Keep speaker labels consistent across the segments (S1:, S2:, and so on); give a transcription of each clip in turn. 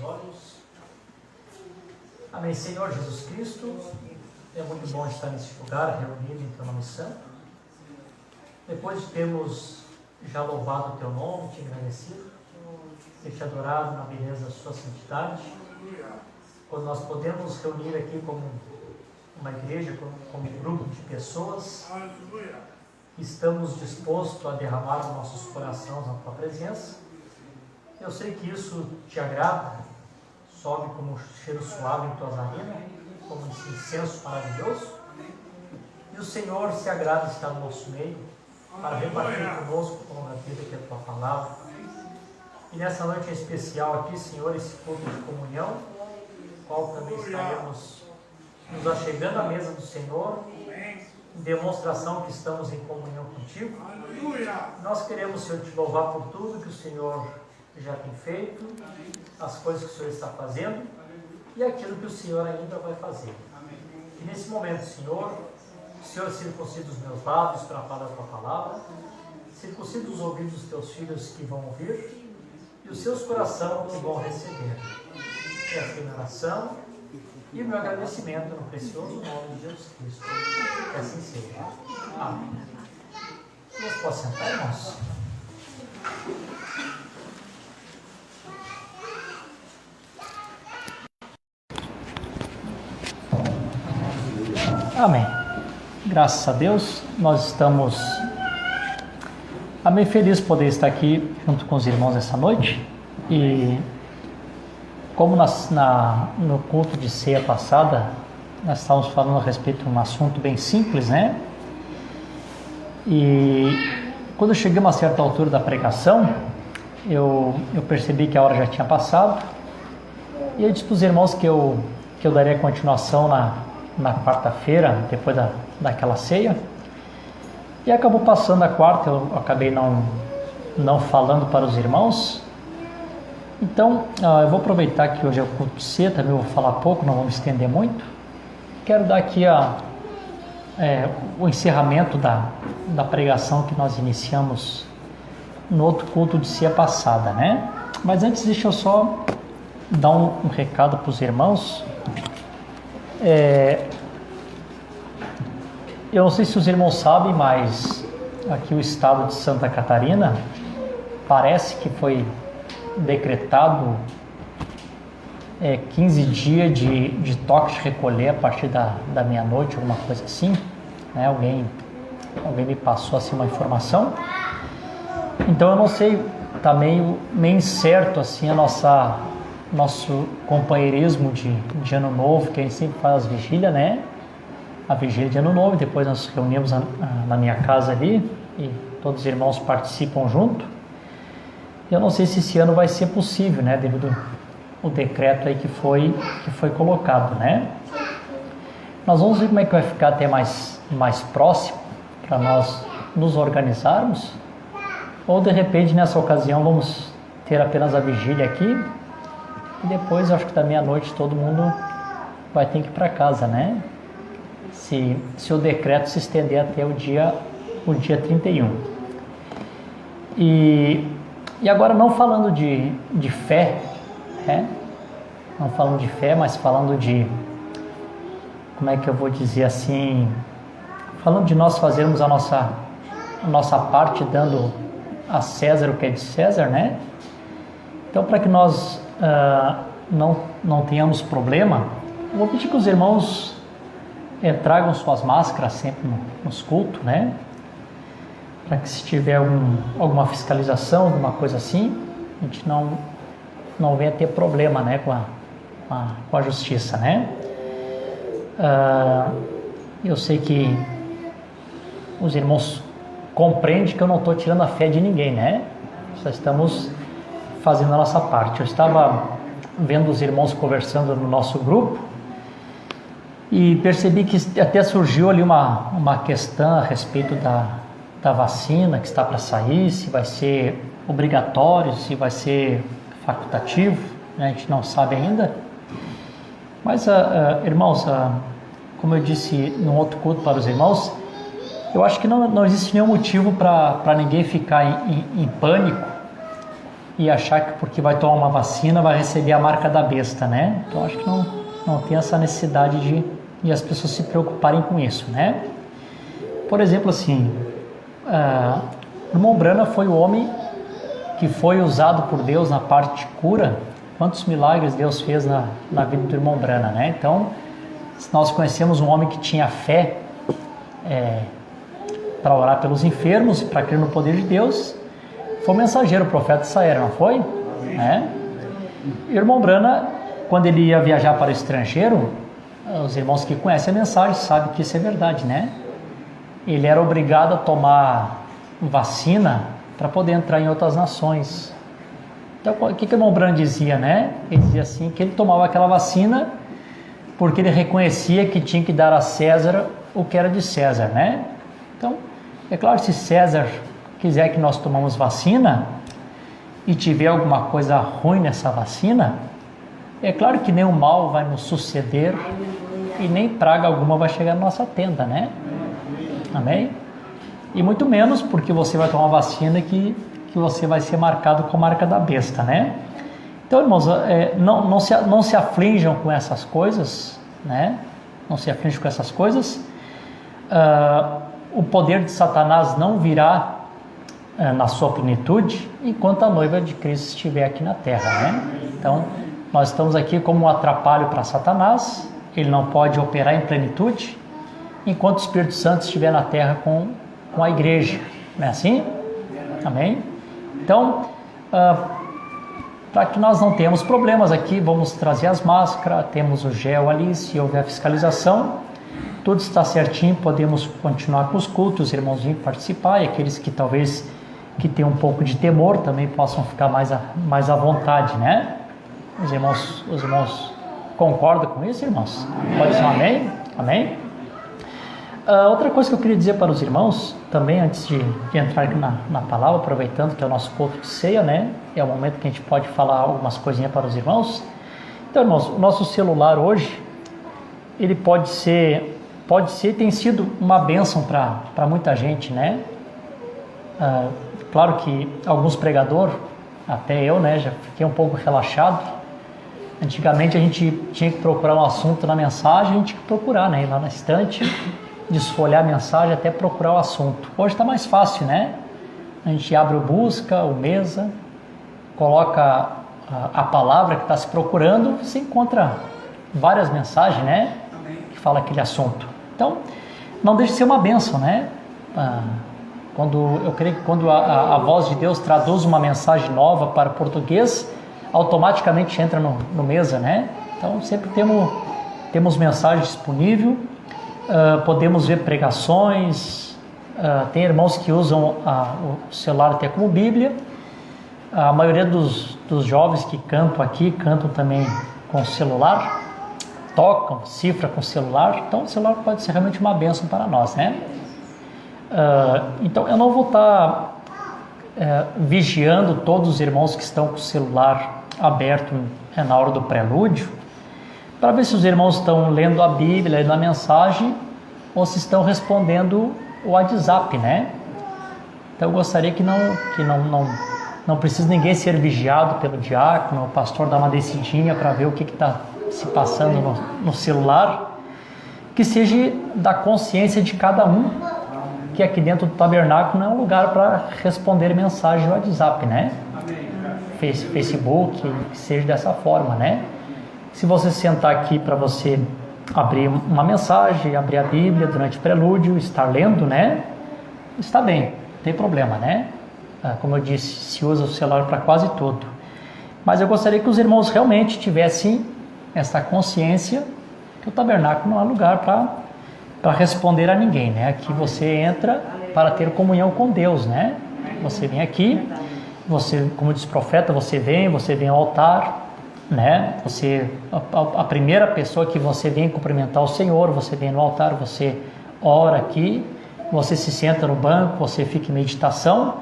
S1: olhos. Amém. Senhor Jesus Cristo, é muito bom estar neste lugar, reunido em Teu nome santo. Depois de termos já louvado o Teu nome, Te agradecido, e Te adorado na beleza da Sua santidade, quando nós podemos reunir aqui como uma igreja, como um grupo de pessoas, estamos dispostos a derramar os nossos corações na Tua presença. Eu sei que isso Te agrada, sobe como um cheiro suave em Tuas narinas, como um incenso maravilhoso. E o Senhor se agrada de estar no nosso meio, para repartir conosco com a vida que é a Tua palavra. E nessa noite em especial aqui, Senhor, esse culto de comunhão, qual também estaremos nos achegando à mesa do Senhor, em demonstração que estamos em comunhão contigo. Nós queremos, Senhor, Te louvar por tudo que o Senhor já tem feito, as coisas que o Senhor está fazendo e aquilo que o Senhor ainda vai fazer. E nesse momento, Senhor, o Senhor circuncida os meus lábios para falar a Tua palavra, circuncida os ouvidos dos Teus filhos que vão ouvir e os seus corações que vão receber. Esta é a minha oração e o meu agradecimento no precioso nome de Jesus Cristo. Que assim seja. Amém. Vocês podem sentar, irmãos? Amém. Graças a Deus, nós estamos feliz de poder estar aqui junto com os irmãos essa noite. E como no culto de ceia passada, nós estávamos falando a respeito de um assunto bem simples, né? E quando eu cheguei a uma certa altura da pregação, eu percebi que a hora já tinha passado. E eu disse para os irmãos que eu daria continuação na quarta-feira, depois daquela ceia. E acabou passando a quarta, eu acabei não falando para os irmãos. Então, eu vou aproveitar que hoje é o culto de ceia, também vou falar pouco, não vou me estender muito. Quero dar aqui o encerramento da pregação que nós iniciamos no outro culto de ceia passada, né? Mas antes, deixa eu só dar um recado para os irmãos. Eu não sei se os irmãos sabem, mas aqui o estado de Santa Catarina parece que foi decretado 15 dias de toque de recolher a partir da meia-noite, alguma coisa assim, né? Alguém me passou assim uma informação. Então eu não sei, está meio incerto assim nosso companheirismo de Ano Novo, que a gente sempre faz as vigílias, né? A vigília de Ano Novo, depois nós nos reunimos na minha casa ali e todos os irmãos participam junto. Eu não sei se esse ano vai ser possível, né, devido ao decreto aí que foi colocado, né? Nós vamos ver como é que vai ficar até mais próximo, para nós nos organizarmos, ou de repente nessa ocasião vamos ter apenas a vigília aqui e depois acho que da meia-noite todo mundo vai ter que ir para casa, né? Se o decreto se estender até o dia 31. E agora não falando de fé, né? Não falando de fé, mas falando de, como é que eu vou dizer assim, falando de nós fazermos a nossa parte, dando a César o que é de César, né? Então, para que nós não tenhamos problema, eu vou pedir que os irmãos tragam suas máscaras sempre nos cultos, né? Para que se tiver alguma fiscalização, alguma coisa assim, a gente não venha ter problema, né, com a justiça, né? Eu sei que os irmãos compreendem que eu não estou tirando a fé de ninguém, né? Só estamos fazendo a nossa parte. Eu estava vendo os irmãos conversando no nosso grupo e percebi que até surgiu ali uma questão a respeito da vacina que está para sair, se vai ser obrigatório, se vai ser facultativo, né? A gente não sabe ainda. Mas, irmãos, como eu disse no outro culto para os irmãos, eu acho que não existe nenhum motivo para ninguém ficar em pânico e achar que porque vai tomar uma vacina vai receber a marca da besta, né? Então acho que não tem essa necessidade de as pessoas se preocuparem com isso, né? Por exemplo, assim, o irmão Brana foi o homem que foi usado por Deus na parte de cura. Quantos milagres Deus fez na vida do irmão Brana, né? Então, nós conhecemos um homem que tinha fé para orar pelos enfermos, para crer no poder de Deus. Foi o mensageiro, o profeta dessa era, não foi? Né? E o irmão Brana, quando ele ia viajar para o estrangeiro, os irmãos que conhecem a mensagem sabem que isso é verdade, né? Ele era obrigado a tomar vacina para poder entrar em outras nações. Então, o que o irmão Brana dizia, né? Ele dizia assim, que ele tomava aquela vacina porque ele reconhecia que tinha que dar a César o que era de César, né? Então, é claro, se César quiser que nós tomamos vacina e tiver alguma coisa ruim nessa vacina, é claro que nenhum mal vai nos suceder e nem praga alguma vai chegar na nossa tenda, né? Amém? E muito menos porque você vai tomar vacina que você vai ser marcado com a marca da besta, né? Então, irmãos, não se aflijam com essas coisas, né? Não se aflijam com essas coisas. O poder de Satanás não virá na sua plenitude enquanto a noiva de Cristo estiver aqui na terra, né? Então, nós estamos aqui como um atrapalho para Satanás. Ele não pode operar em plenitude enquanto o Espírito Santo estiver na terra com a igreja, não é assim? Amém? Então, para que nós não tenhamos problemas aqui, vamos trazer as máscaras, temos o gel ali, se houver fiscalização, tudo está certinho, podemos continuar com os cultos, os irmãos virem participar, e aqueles que talvez que tenham um pouco de temor também possam ficar mais à vontade, né? Os irmãos concordam com isso, irmãos? Pode ser um amém? Amém? Outra coisa que eu queria dizer para os irmãos, também antes de entrar aqui na palavra, aproveitando que é o nosso culto de ceia, né? É o momento que a gente pode falar algumas coisinhas para os irmãos. Então, irmãos, o nosso celular hoje, ele pode ser tem sido uma bênção para muita gente, né? Claro que alguns pregadores, até eu, né, já fiquei um pouco relaxado. Antigamente a gente tinha que procurar um assunto na mensagem, a gente tinha que procurar, né? Ir lá na estante, desfolhar a mensagem até procurar o assunto. Hoje está mais fácil, né? A gente abre o busca, o mesa, coloca a palavra que está se procurando, você encontra várias mensagens, né? Que fala aquele assunto. Então, não deixa de ser uma bênção, né? Eu creio que quando a voz de Deus traduz uma mensagem nova para o português, automaticamente entra no mesa, né? Então, sempre temos mensagens disponíveis. Podemos ver pregações, tem irmãos que usam o celular até como Bíblia. A maioria dos jovens que cantam aqui, cantam também com o celular, tocam, cifra com o celular. Então o celular pode ser realmente uma bênção para nós, né? Então eu não vou estar vigiando todos os irmãos que estão com o celular aberto na hora do prelúdio, para ver se os irmãos estão lendo a Bíblia, lendo a mensagem, ou se estão respondendo o WhatsApp, né? Então eu gostaria que não precisa ninguém ser vigiado pelo diácono, o pastor dar uma descidinha para ver o que está se passando no celular, que seja da consciência de cada um, que aqui dentro do tabernáculo não é um lugar para responder mensagem no WhatsApp, né? Facebook, que seja dessa forma, né? Se você sentar aqui para você abrir uma mensagem, abrir a Bíblia durante o prelúdio, estar lendo, né? Está bem, não tem problema, né? Como eu disse, se usa o celular para quase tudo. Mas eu gostaria que os irmãos realmente tivessem essa consciência que o tabernáculo não é lugar para responder a ninguém, né? Aqui você entra para ter comunhão com Deus, né? Você vem aqui, você, como diz o profeta, você vem ao altar, né? A primeira pessoa que você vem cumprimentar o Senhor, você vem no altar, você ora aqui, você se senta no banco, você fica em meditação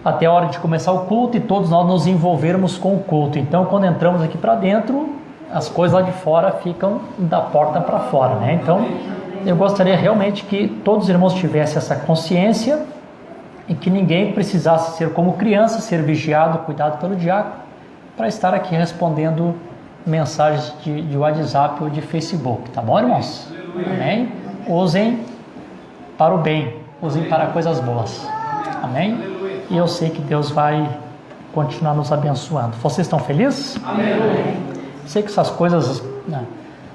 S1: até a hora de começar o culto e todos nós nos envolvermos com o culto. Então, quando entramos aqui para dentro, as coisas lá de fora ficam da porta para fora, né? Então, eu gostaria realmente que todos os irmãos tivessem essa consciência e que ninguém precisasse ser como criança, ser vigiado, cuidado pelo diácono, para estar aqui respondendo mensagens de WhatsApp ou de Facebook, tá bom, irmãos? Amém? Usem para o bem, usem para coisas boas, amém? E eu sei que Deus vai continuar nos abençoando. Vocês estão felizes?
S2: Amém.
S1: Sei que essas coisas, né,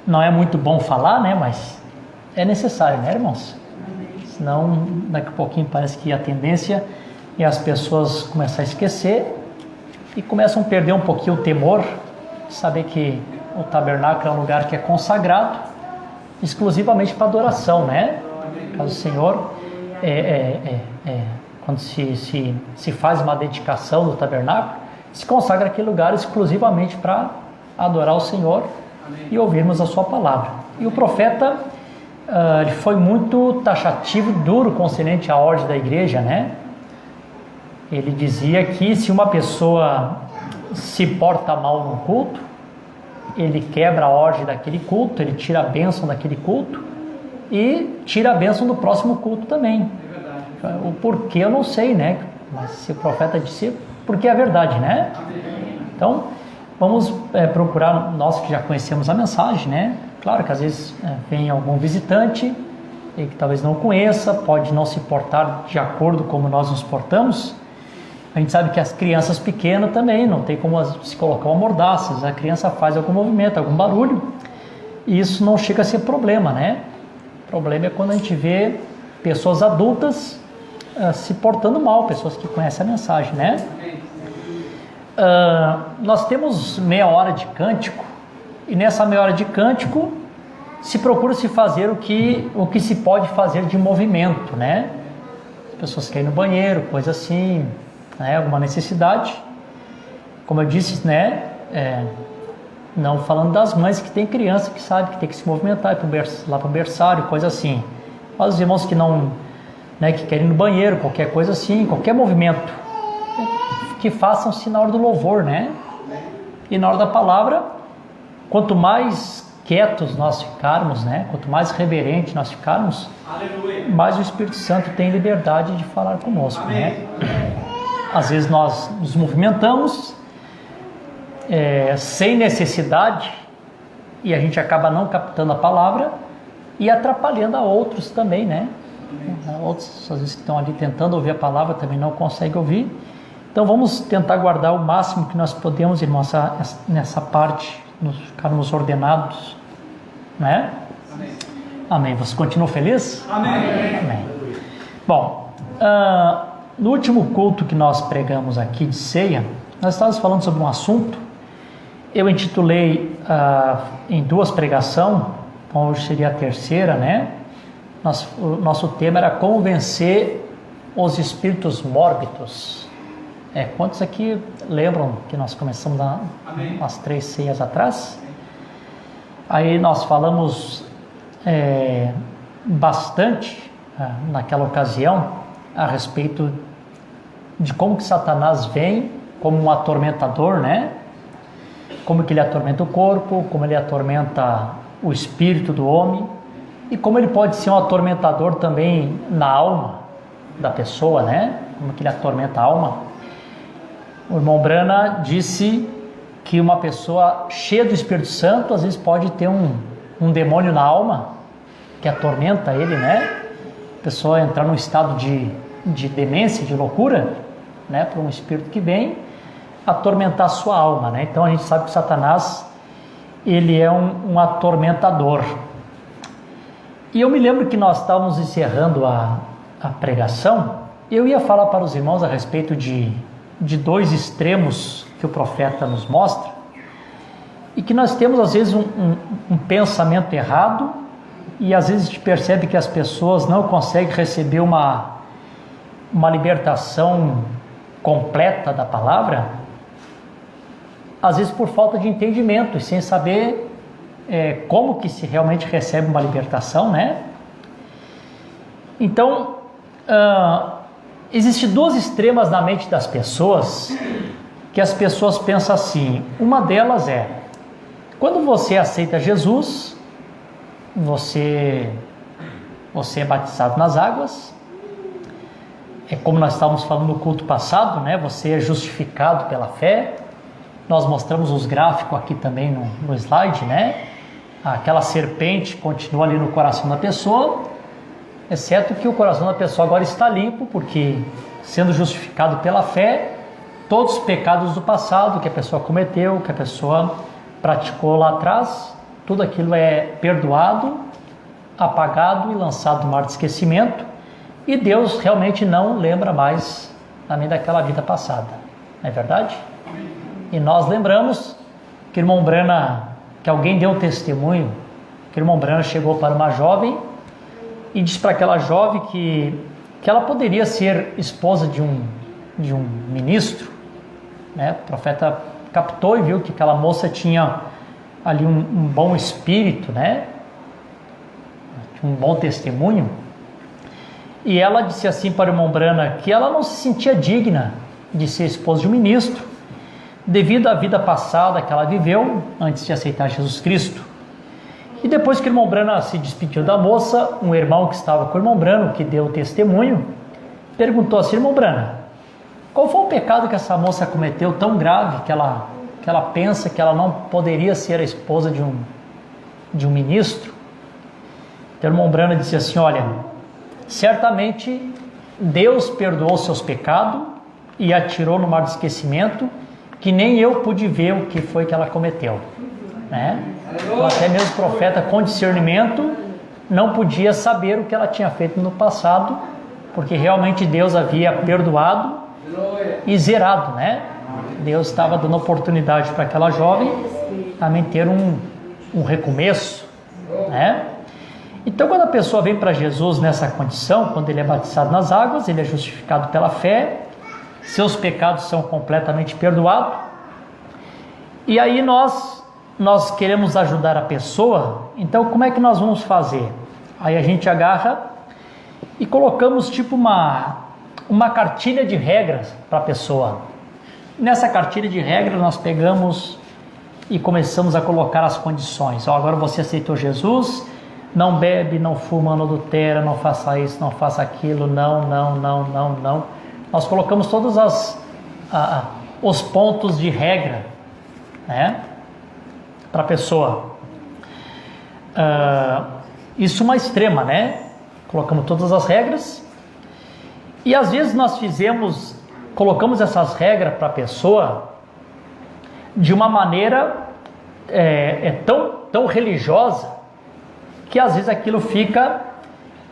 S1: não é muito bom falar, né, mas é necessário, né, irmãos? Senão, daqui a pouquinho parece que a tendência é as pessoas começam a esquecer e começam a perder um pouquinho o temor, saber que o tabernáculo é um lugar que é consagrado exclusivamente para adoração, né? Caso o Senhor, quando se faz uma dedicação do tabernáculo, se consagra aquele lugar exclusivamente para adorar o Senhor e ouvirmos a sua palavra. E o profeta ele foi muito taxativo, duro concernente à ordem da igreja, né? Ele dizia que se uma pessoa se porta mal no culto, ele quebra a ordem daquele culto, ele tira a bênção daquele culto e tira a bênção do próximo culto também. O porquê eu não sei, né? Mas se o profeta disse, porque é verdade, né? Então, vamos procurar, nós que já conhecemos a mensagem, né? Claro que às vezes vem algum visitante e que talvez não conheça, pode não se portar de acordo como nós nos portamos. A gente sabe que as crianças pequenas também não tem como se colocar uma mordaça, a criança faz algum movimento, algum barulho, e isso não chega a ser problema, né? O problema é quando a gente vê pessoas adultas se portando mal, pessoas que conhecem a mensagem, né? Nós temos meia hora de cântico, e nessa meia hora de cântico se procura se fazer o que se pode fazer de movimento, né? As pessoas querem ir no banheiro, coisa assim, né? Alguma necessidade, como eu disse, né? Não falando das mães que tem criança que sabe que tem que se movimentar, ir lá para o berçário, coisa assim. Mas os irmãos que não, né, que querem ir no banheiro, qualquer coisa assim, qualquer movimento, que façam-se na hora do louvor, né? E na hora da palavra, quanto mais quietos nós ficarmos, né? Quanto mais reverentes nós ficarmos, mais o Espírito Santo tem liberdade de falar conosco, né? Às vezes nós nos movimentamos sem necessidade e a gente acaba não captando a palavra e atrapalhando a outros também, né? Outros, às vezes, que estão ali tentando ouvir a palavra também não conseguem ouvir. Então vamos tentar guardar o máximo que nós podemos, irmãos, nessa parte, ficarmos ordenados, né? Amém. Amém. Você continua feliz?
S2: Amém.
S1: Amém. Bom, no último culto que nós pregamos aqui de ceia, nós estávamos falando sobre um assunto. Eu intitulei em 2 pregações, hoje seria a terceira, né? O nosso tema era como vencer os espíritos mórbidos. Quantos aqui lembram que nós começamos as 3 ceias atrás? Aí nós falamos bastante naquela ocasião a respeito de como que Satanás vem como um atormentador, né? Como que ele atormenta o corpo, como ele atormenta o espírito do homem e como ele pode ser um atormentador também na alma da pessoa, né? Como que ele atormenta a alma. O irmão Brana disse que uma pessoa cheia do Espírito Santo às vezes pode ter um demônio na alma que atormenta ele, né? A pessoa entrar num estado de demência, de loucura, né? Por um espírito que vem atormentar a sua alma, né? Então a gente sabe que Satanás, ele é um atormentador. E eu me lembro que nós estávamos encerrando a pregação, eu ia falar para os irmãos a respeito de 2 extremos que o profeta nos mostra, e que nós temos às vezes um pensamento errado, e às vezes a gente percebe que as pessoas não conseguem receber uma libertação completa da palavra, às vezes por falta de entendimento, e sem saber como que se realmente recebe uma libertação, né? Então, existem 2 extremas na mente das pessoas, que as pessoas pensam assim. Uma delas quando você aceita Jesus, você é batizado nas águas, é como nós estávamos falando no culto passado, né? Você é justificado pela fé. Nós mostramos os gráficos aqui também no slide, né? Aquela serpente continua ali no coração da pessoa, exceto que o coração da pessoa agora está limpo, porque sendo justificado pela fé, todos os pecados do passado que a pessoa cometeu, que a pessoa praticou lá atrás, tudo aquilo é perdoado, apagado e lançado no mar de esquecimento, e Deus realmente não lembra mais também daquela vida passada, não é verdade? E nós lembramos que o irmão Brana, que alguém deu testemunho, que o irmão Brana chegou para uma jovem e disse para aquela jovem que ela poderia ser esposa de um ministro, né? O profeta captou e viu que aquela moça tinha ali um bom espírito, né? Um bom testemunho. E ela disse assim para o irmão Brana que ela não se sentia digna de ser esposa de um ministro, devido à vida passada que ela viveu antes de aceitar Jesus Cristo. E depois que o irmão Brana se despediu da moça, um irmão que estava com o irmão Brana, que deu o testemunho, perguntou assim: irmão Brana, qual foi o pecado que essa moça cometeu tão grave que ela pensa que ela não poderia ser a esposa de um ministro? Então o irmão Brana disse assim: olha, certamente Deus perdoou seus pecados e a tirou no mar de esquecimento, que nem eu pude ver o que foi que ela cometeu, né? Então, até mesmo o profeta com discernimento não podia saber o que ela tinha feito no passado, porque realmente Deus havia perdoado e zerado, né? Deus estava dando oportunidade para aquela jovem também ter um recomeço, né? Então, quando a pessoa vem para Jesus nessa condição, quando ele é batizado nas águas, ele é justificado pela fé, seus pecados são completamente perdoados, e aí nós queremos ajudar a pessoa. Então como é que nós vamos fazer? Aí a gente agarra e colocamos tipo uma cartilha de regras para a pessoa. Nessa cartilha de regras nós pegamos e começamos a colocar as condições. Agora você aceitou Jesus, não bebe, não fuma, não adultera, não faça isso, não faça aquilo, não. Nós colocamos todos os pontos de regra, né, para a pessoa. Isso uma extrema, né? Colocamos todas as regras. E às vezes nós colocamos essas regras para a pessoa de uma maneira tão religiosa, que às vezes aquilo fica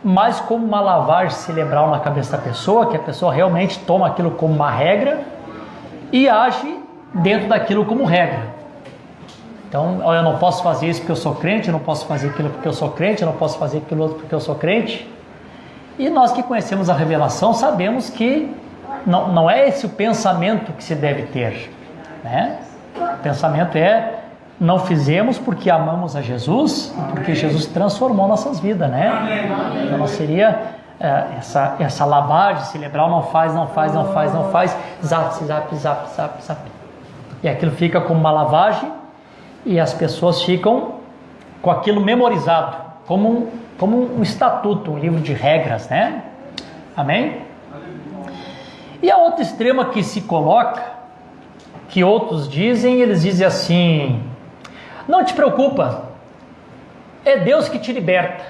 S1: mais como uma lavagem cerebral na cabeça da pessoa, que a pessoa realmente toma aquilo como uma regra e age dentro daquilo como regra. Então, eu não posso fazer isso porque eu sou crente, eu não posso fazer aquilo porque eu sou crente, eu não posso fazer aquilo outro porque eu sou crente. E nós que conhecemos a revelação sabemos que não é esse o pensamento que se deve ter, né? O pensamento é: não fizemos porque amamos a Jesus, porque Jesus transformou nossas vidas, né? Então não seria essa lavagem cerebral, não faz, zap. E aquilo fica como uma lavagem e as pessoas ficam com aquilo memorizado, como um estatuto, um livro de regras, né? Amém? E a outra extrema que se coloca, que outros dizem, eles dizem assim: não te preocupa, é Deus que te liberta,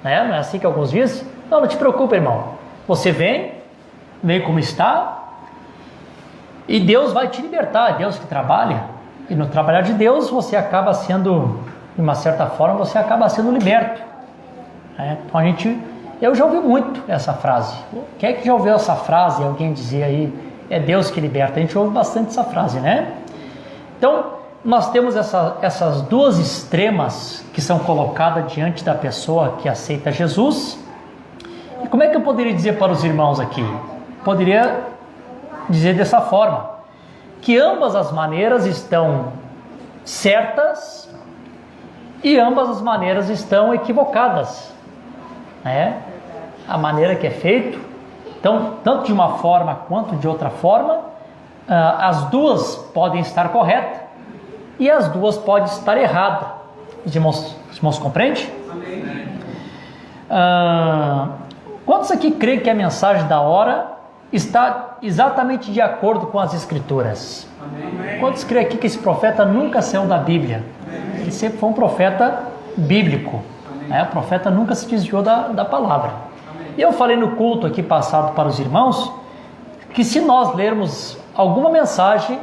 S1: né? Não é assim que alguns dizem? Não te preocupa, irmão, você vem como está, e Deus vai te libertar, é Deus que trabalha, e no trabalhar de Deus você acaba sendo, de uma certa forma, você acaba sendo liberto, né? Então eu já ouvi muito essa frase. Quem é que já ouviu essa frase, alguém dizer aí, é Deus que liberta? A gente ouve bastante essa frase, né? Então, nós temos essas duas extremas que são colocadas diante da pessoa que aceita Jesus. E como é que eu poderia dizer para os irmãos aqui? Poderia dizer dessa forma, que ambas as maneiras estão certas e ambas as maneiras estão equivocadas, né? A maneira que é feito, então, tanto de uma forma quanto de outra forma, as duas podem estar corretas e as duas podem estar erradas. Os irmãos compreendem? Amém. Quantos aqui creem que a mensagem da hora está exatamente de acordo com as Escrituras? Amém. Quantos creem aqui que esse profeta nunca saiu da Bíblia? Amém. Ele sempre foi um profeta bíblico. O profeta nunca se desviou da palavra. Amém. E eu falei no culto aqui passado para os irmãos, que se nós lermos alguma mensagem,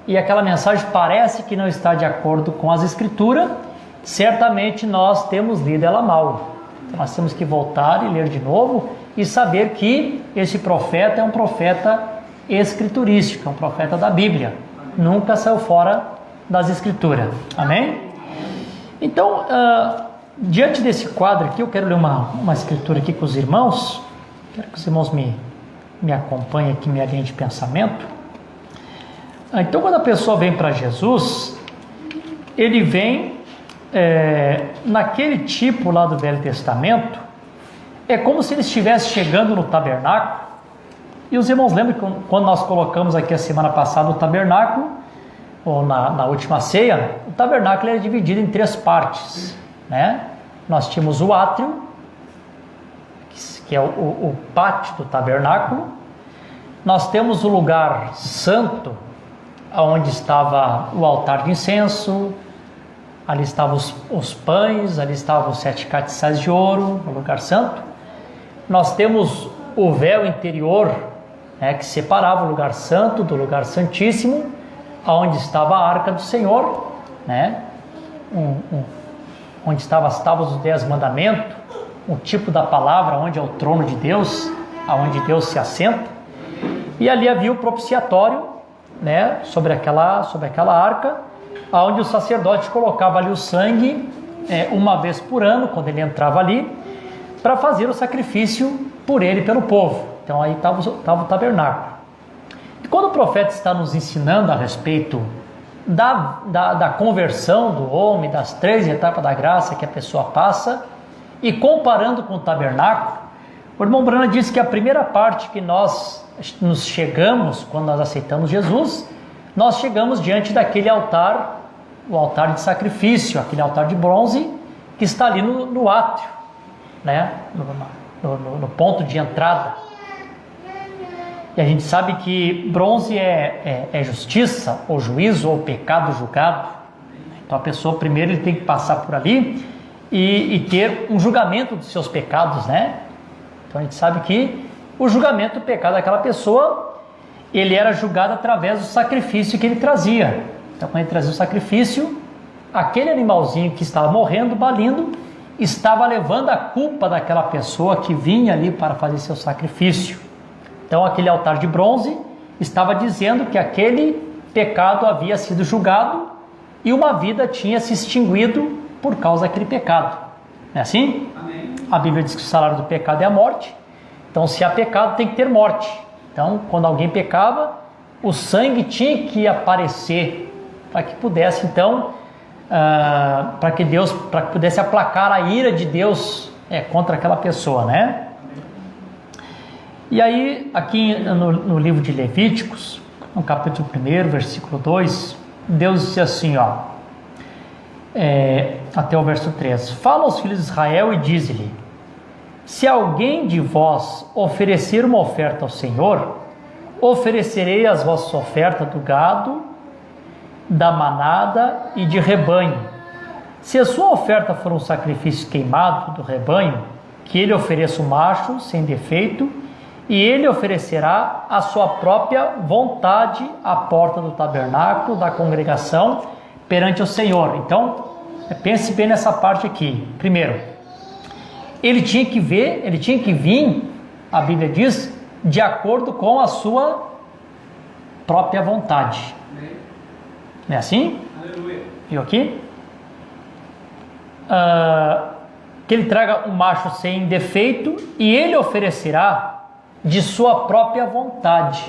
S1: e aquela mensagem parece que não está de acordo com as Escrituras, certamente nós temos lido ela mal. Então nós temos que voltar e ler de novo, e saber que esse profeta é um profeta escriturístico, é um profeta da Bíblia. Nunca saiu fora das Escrituras. Amém? Então, diante desse quadro aqui, eu quero ler uma escritura aqui com os irmãos. Quero que os irmãos me acompanhem aqui, minha linha de pensamento. Então, quando a pessoa vem para Jesus, ele vem naquele tipo lá do Velho Testamento. É como se ele estivesse chegando no tabernáculo. E os irmãos lembram que quando nós colocamos aqui a semana passada o tabernáculo, ou na última ceia, o tabernáculo era dividido em 3 partes, né? Nós tínhamos o átrio, que é o pátio do tabernáculo. Nós temos o lugar santo, onde estava o altar de incenso, ali estavam os pães, ali estavam os 7 castiçais de ouro, o lugar santo. Nós temos o véu interior, que separava o lugar santo do lugar santíssimo, onde estava a arca do Senhor, onde estavam as tábuas dos 10 mandamentos, o tipo da palavra, onde é o trono de Deus, aonde Deus se assenta. E ali havia o propiciatório, sobre aquela arca, onde o sacerdote colocava ali o sangue uma vez por ano, quando ele entrava ali, para fazer o sacrifício por ele e pelo povo. Então aí estava o tabernáculo. E quando o profeta está nos ensinando a respeito da conversão do homem, das 3 etapas da graça que a pessoa passa, e comparando com o tabernáculo, o irmão Brana disse que a primeira parte que nós nos chegamos, quando nós aceitamos Jesus, nós chegamos diante daquele altar, o altar de sacrifício, aquele altar de bronze, que está ali no átrio, no ponto de entrada. E a gente sabe que bronze é justiça, ou juízo, ou pecado julgado. Então a pessoa primeiro ele tem que passar por ali e ter um julgamento dos seus pecados, Então a gente sabe que o julgamento do pecado daquela pessoa, ele era julgado através do sacrifício que ele trazia. Então quando ele trazia o sacrifício, aquele animalzinho que estava morrendo, balindo, estava levando a culpa daquela pessoa que vinha ali para fazer seu sacrifício. Então aquele altar de bronze estava dizendo que aquele pecado havia sido julgado e uma vida tinha se extinguido por causa daquele pecado. Não é assim? Amém. A Bíblia diz que o salário do pecado é a morte. Então se há pecado tem que ter morte. Então quando alguém pecava, o sangue tinha que aparecer para que pudesse então para que pudesse aplacar a ira de Deus contra aquela pessoa, E aí, aqui no livro de Levíticos, no capítulo 1, versículo 2, Deus disse assim, até o verso 3: Fala aos filhos de Israel e diz-lhe: se alguém de vós oferecer uma oferta ao Senhor, oferecerei as vossas ofertas do gado, da manada e de rebanho. Se a sua oferta for um sacrifício queimado do rebanho, que ele ofereça o macho sem defeito, e ele oferecerá a sua própria vontade à porta do tabernáculo da congregação perante o Senhor. Então, pense bem nessa parte aqui. Primeiro, ele tinha que vir, a Bíblia diz, de acordo com a sua própria vontade. Não é assim? Aleluia. Viu aqui? Que ele traga um macho sem defeito e ele oferecerá de sua própria vontade.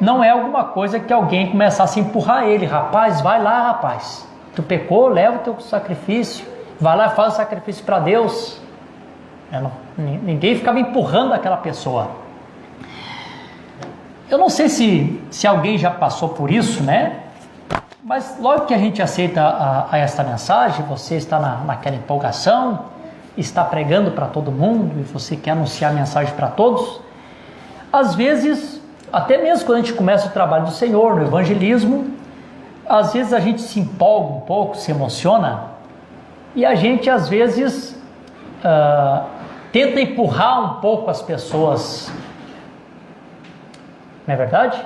S1: Não é alguma coisa que alguém começasse a empurrar ele. Rapaz, vai lá, rapaz. Tu pecou, leva o teu sacrifício. Vai lá e faz o sacrifício para Deus. Ninguém ficava empurrando aquela pessoa. Eu não sei se alguém já passou por isso, Mas logo que a gente aceita esta mensagem, você está naquela empolgação, está pregando para todo mundo e você quer anunciar a mensagem para todos, às vezes, até mesmo quando a gente começa o trabalho do Senhor, no evangelismo, às vezes a gente se empolga um pouco, se emociona, e a gente às vezes tenta empurrar um pouco as pessoas, não é verdade?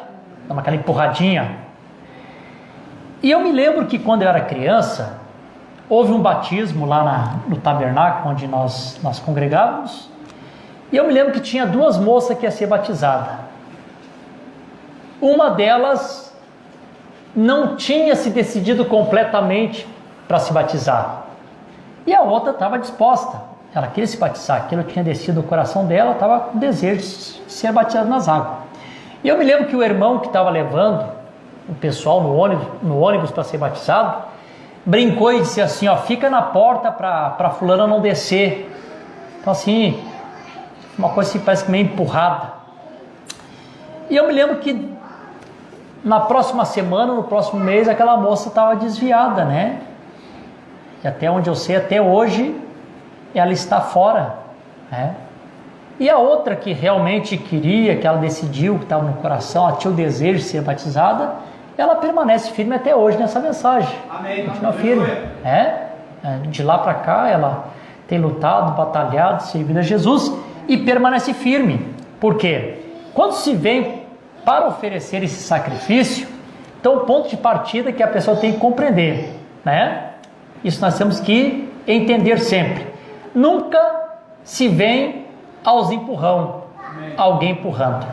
S1: Dá aquela empurradinha. E eu me lembro que quando eu era criança, houve um batismo lá no tabernáculo onde nós congregávamos, e eu me lembro que tinha 2 moças que iam ser batizadas. Uma delas não tinha se decidido completamente para se batizar, e a outra estava disposta, ela queria se batizar, aquilo tinha descido do coração dela, estava com desejo de ser batizada nas águas. E eu me lembro que o irmão que estava levando o pessoal no ônibus para ser batizado, brincou e disse assim, fica na porta para fulana não descer. Então assim, uma coisa assim, parece que meio empurrada. E eu me lembro que na próxima semana, no próximo mês, aquela moça estava desviada, né? E até onde eu sei, até hoje, ela está fora, né? E a outra que realmente queria, que ela decidiu, que estava no coração, ela tinha o desejo de ser batizada, ela permanece firme até hoje nessa mensagem. Amém. Continua firme. De lá para cá, ela tem lutado, batalhado, servido a Jesus e permanece firme. Por quê? Quando se vem para oferecer esse sacrifício, então o ponto de partida é que a pessoa tem que compreender, né? Isso nós temos que entender sempre. Nunca se vem aos empurrão, alguém empurrando.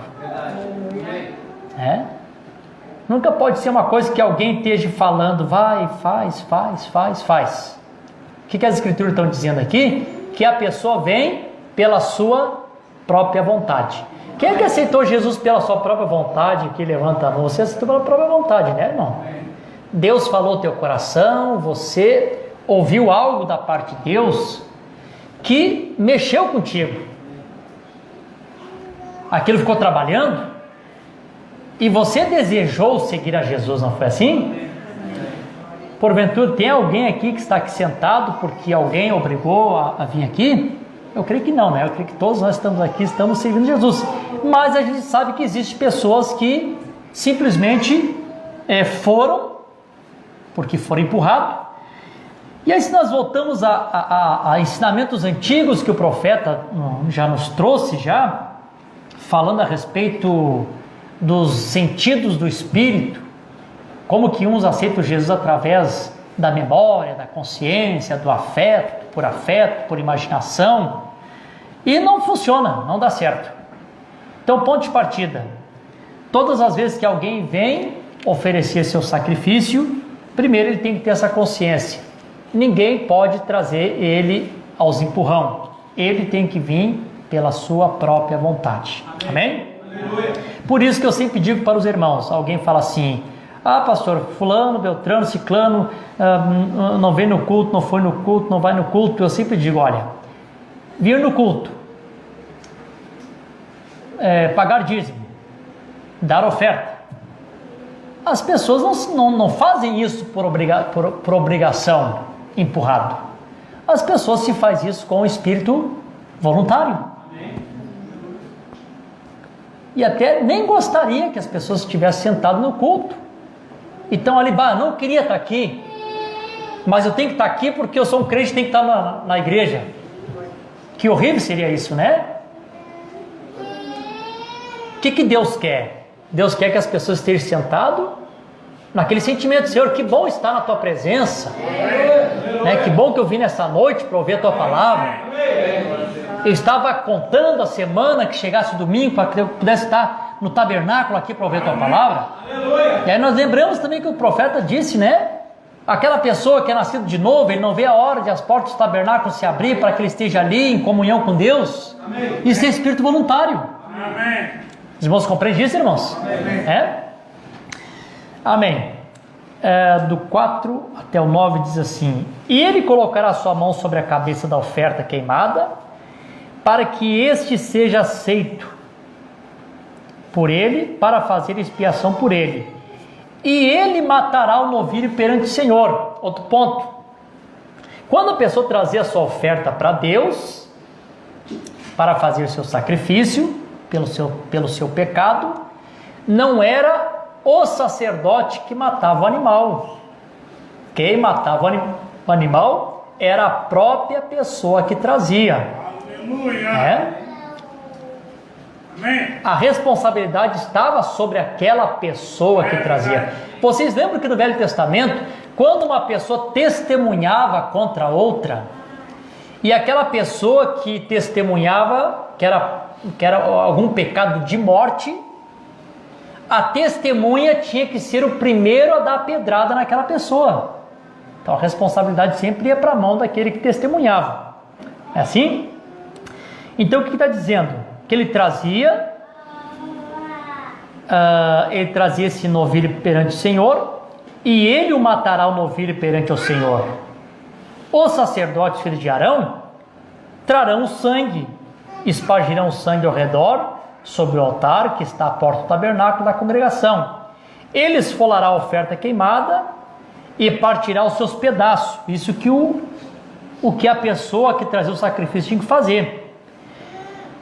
S1: Nunca pode ser uma coisa que alguém esteja falando, vai, faz. O que as escrituras estão dizendo aqui? Que a pessoa vem pela sua própria vontade. Quem é que aceitou Jesus pela sua própria vontade? Que levanta a mão. Você aceitou pela própria vontade, né, irmão? Deus falou no teu coração, você ouviu algo da parte de Deus que mexeu contigo. Aquilo ficou trabalhando e você desejou seguir a Jesus, não foi assim? Porventura tem alguém aqui que está aqui sentado porque alguém obrigou a vir aqui? Eu creio que não, né? Eu creio que todos nós estamos aqui, estamos servindo Jesus. Mas a gente sabe que existem pessoas que simplesmente foram porque foram empurrados. E aí se nós voltamos a ensinamentos antigos que o profeta já nos trouxe, falando a respeito dos sentidos do Espírito, como que uns aceitam Jesus através da memória, da consciência, do afeto, por imaginação, e não funciona, não dá certo. Então, ponto de partida, todas as vezes que alguém vem oferecer seu sacrifício, primeiro ele tem que ter essa consciência, ninguém pode trazer ele aos empurrão, ele tem que vir pela sua própria vontade. Amém? Por isso que eu sempre digo para os irmãos, alguém fala assim, pastor, fulano, beltrano, ciclano, não vem no culto, não foi no culto, não vai no culto. Eu sempre digo, olha, vir no culto, pagar dízimo, dar oferta. As pessoas não fazem isso por obrigação, empurrado. As pessoas se fazem isso com o espírito voluntário. E até nem gostaria que as pessoas estivessem sentadas no culto. Então ali, não queria estar aqui, mas eu tenho que estar aqui porque eu sou um crente, tenho que estar na igreja. Que horrível seria isso, né? O que Deus quer? Deus quer que as pessoas estejam sentadas naquele sentimento, Senhor, que bom estar na tua presença, né? Que bom que eu vim nessa noite para ouvir a tua palavra. Eu estava contando a semana que chegasse o domingo para que eu pudesse estar no tabernáculo aqui para ouvir a tua palavra. E aí nós lembramos também que o profeta disse, né? Aquela pessoa que é nascido de novo, ele não vê a hora de as portas do tabernáculo se abrir para que ele esteja ali em comunhão com Deus. Isso é espírito voluntário. Amém. Os irmãos compreendem isso, irmãos? Amém. Do 4 até o 9 diz assim: e ele colocará sua mão sobre a cabeça da oferta queimada, para que este seja aceito por ele, para fazer expiação por ele. E ele matará o novilho perante o Senhor. Outro ponto. Quando a pessoa trazia a sua oferta para Deus, para fazer seu sacrifício pelo seu pecado, não era o sacerdote que matava o animal. Quem matava o animal era a própria pessoa que trazia. Aleluia! A responsabilidade estava sobre aquela pessoa que trazia. Vocês lembram que no Velho Testamento, quando uma pessoa testemunhava contra outra, e aquela pessoa que testemunhava que era algum pecado de morte, a testemunha tinha que ser o primeiro a dar a pedrada naquela pessoa. Então a responsabilidade sempre ia para a mão daquele que testemunhava. É assim? Então o que está dizendo? Que ele trazia esse novilho perante o Senhor, e ele o matará o novilho perante o Senhor. Os sacerdotes, filhos de Arão, trarão o sangue, espargirão o sangue ao redor, sobre o altar que está à porta do tabernáculo da congregação. Ele esfolará a oferta queimada e partirá os seus pedaços. Isso que o que a pessoa que trazia o sacrifício tinha que fazer.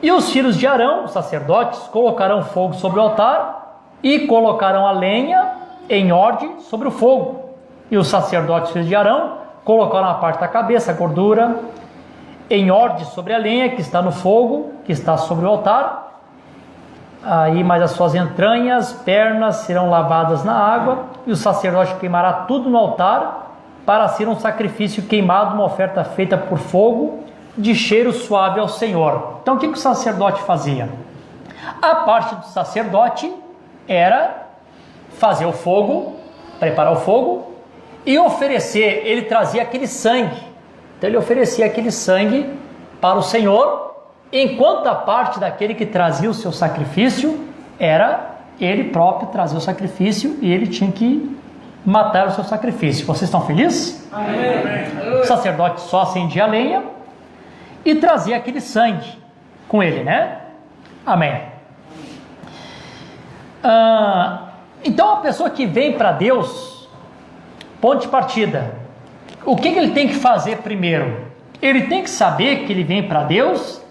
S1: E os filhos de Arão, os sacerdotes, colocarão fogo sobre o altar e colocarão a lenha em ordem sobre o fogo. E os sacerdotes, filhos de Arão, colocarão a parte da cabeça, a gordura, em ordem sobre a lenha que está no fogo, que está sobre o altar. Aí, mas as suas entranhas, pernas serão lavadas na água, e o sacerdote queimará tudo no altar, para ser um sacrifício queimado, uma oferta feita por fogo, de cheiro suave ao Senhor. Então o que o sacerdote fazia? A parte do sacerdote era fazer o fogo, preparar o fogo e oferecer. Ele trazia aquele sangue, então ele oferecia aquele sangue para o Senhor, enquanto a parte daquele que trazia o seu sacrifício era ele próprio trazer o sacrifício, e ele tinha que matar o seu sacrifício. Vocês estão felizes? Amém. O sacerdote só acendia a lenha e trazia aquele sangue com ele, né? Amém. Então a pessoa que vem para Deus, ponto de partida, o que ele tem que fazer primeiro? Ele tem que saber que ele vem para Deus,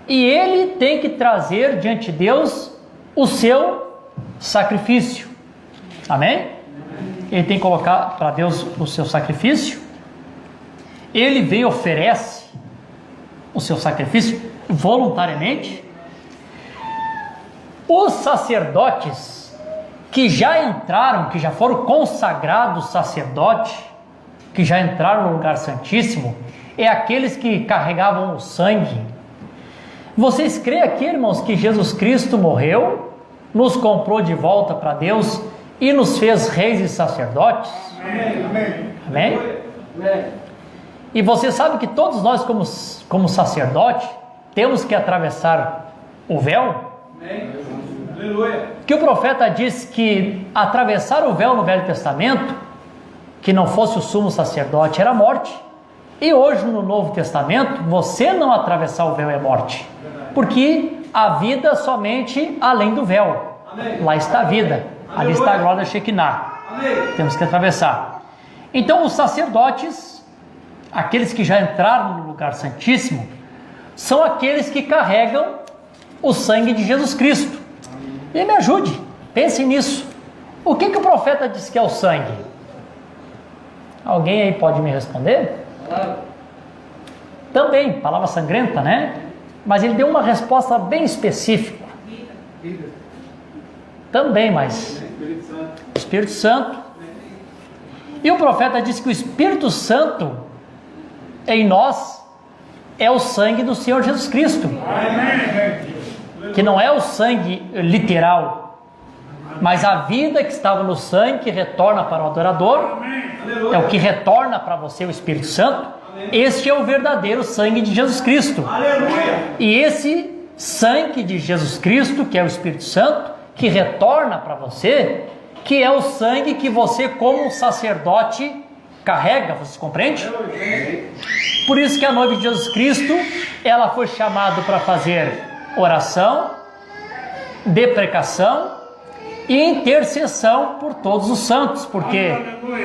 S1: e ele tem que trazer diante de Deus o seu sacrifício. Amém? Ele tem que colocar para Deus o seu sacrifício. Ele vem e oferece o seu sacrifício voluntariamente. Os sacerdotes que já entraram, que já foram consagrados sacerdote, que já entraram no lugar santíssimo, é aqueles que carregavam o sangue. Vocês creem aqui, irmãos, que Jesus Cristo morreu, nos comprou de volta para Deus e nos fez reis e sacerdotes? Amém? Amém? Amém? E você sabe que todos nós, como sacerdote, temos que atravessar o véu? Amém. Que o profeta disse que atravessar o véu no Velho Testamento, que não fosse o sumo sacerdote, era morte. E hoje no Novo Testamento, você não atravessar o véu é morte, porque a vida somente além do véu. Amém. Lá está a vida, ali está a glória da Shekinah. Amém. Temos que atravessar. Então os sacerdotes, aqueles que já entraram no lugar santíssimo, são aqueles que carregam o sangue de Jesus Cristo. E me ajude, pense nisso. O que o profeta disse que é o sangue? Alguém aí pode me responder? Também, palavra sangrenta, né? Mas ele deu uma resposta bem específica. Também, mas Espírito Santo. E o profeta disse que o Espírito Santo em nós é o sangue do Senhor Jesus Cristo. Que não é o sangue literal, mas a vida que estava no sangue que retorna para o adorador, é o que retorna para você o Espírito Santo. Este é o verdadeiro sangue de Jesus Cristo. E esse sangue de Jesus Cristo, que é o Espírito Santo, que retorna para você, que é o sangue que você como sacerdote carrega, vocês compreendem? Por isso que a noiva de Jesus Cristo, ela foi chamada para fazer oração, deprecação e intercessão por todos os santos. Por quê?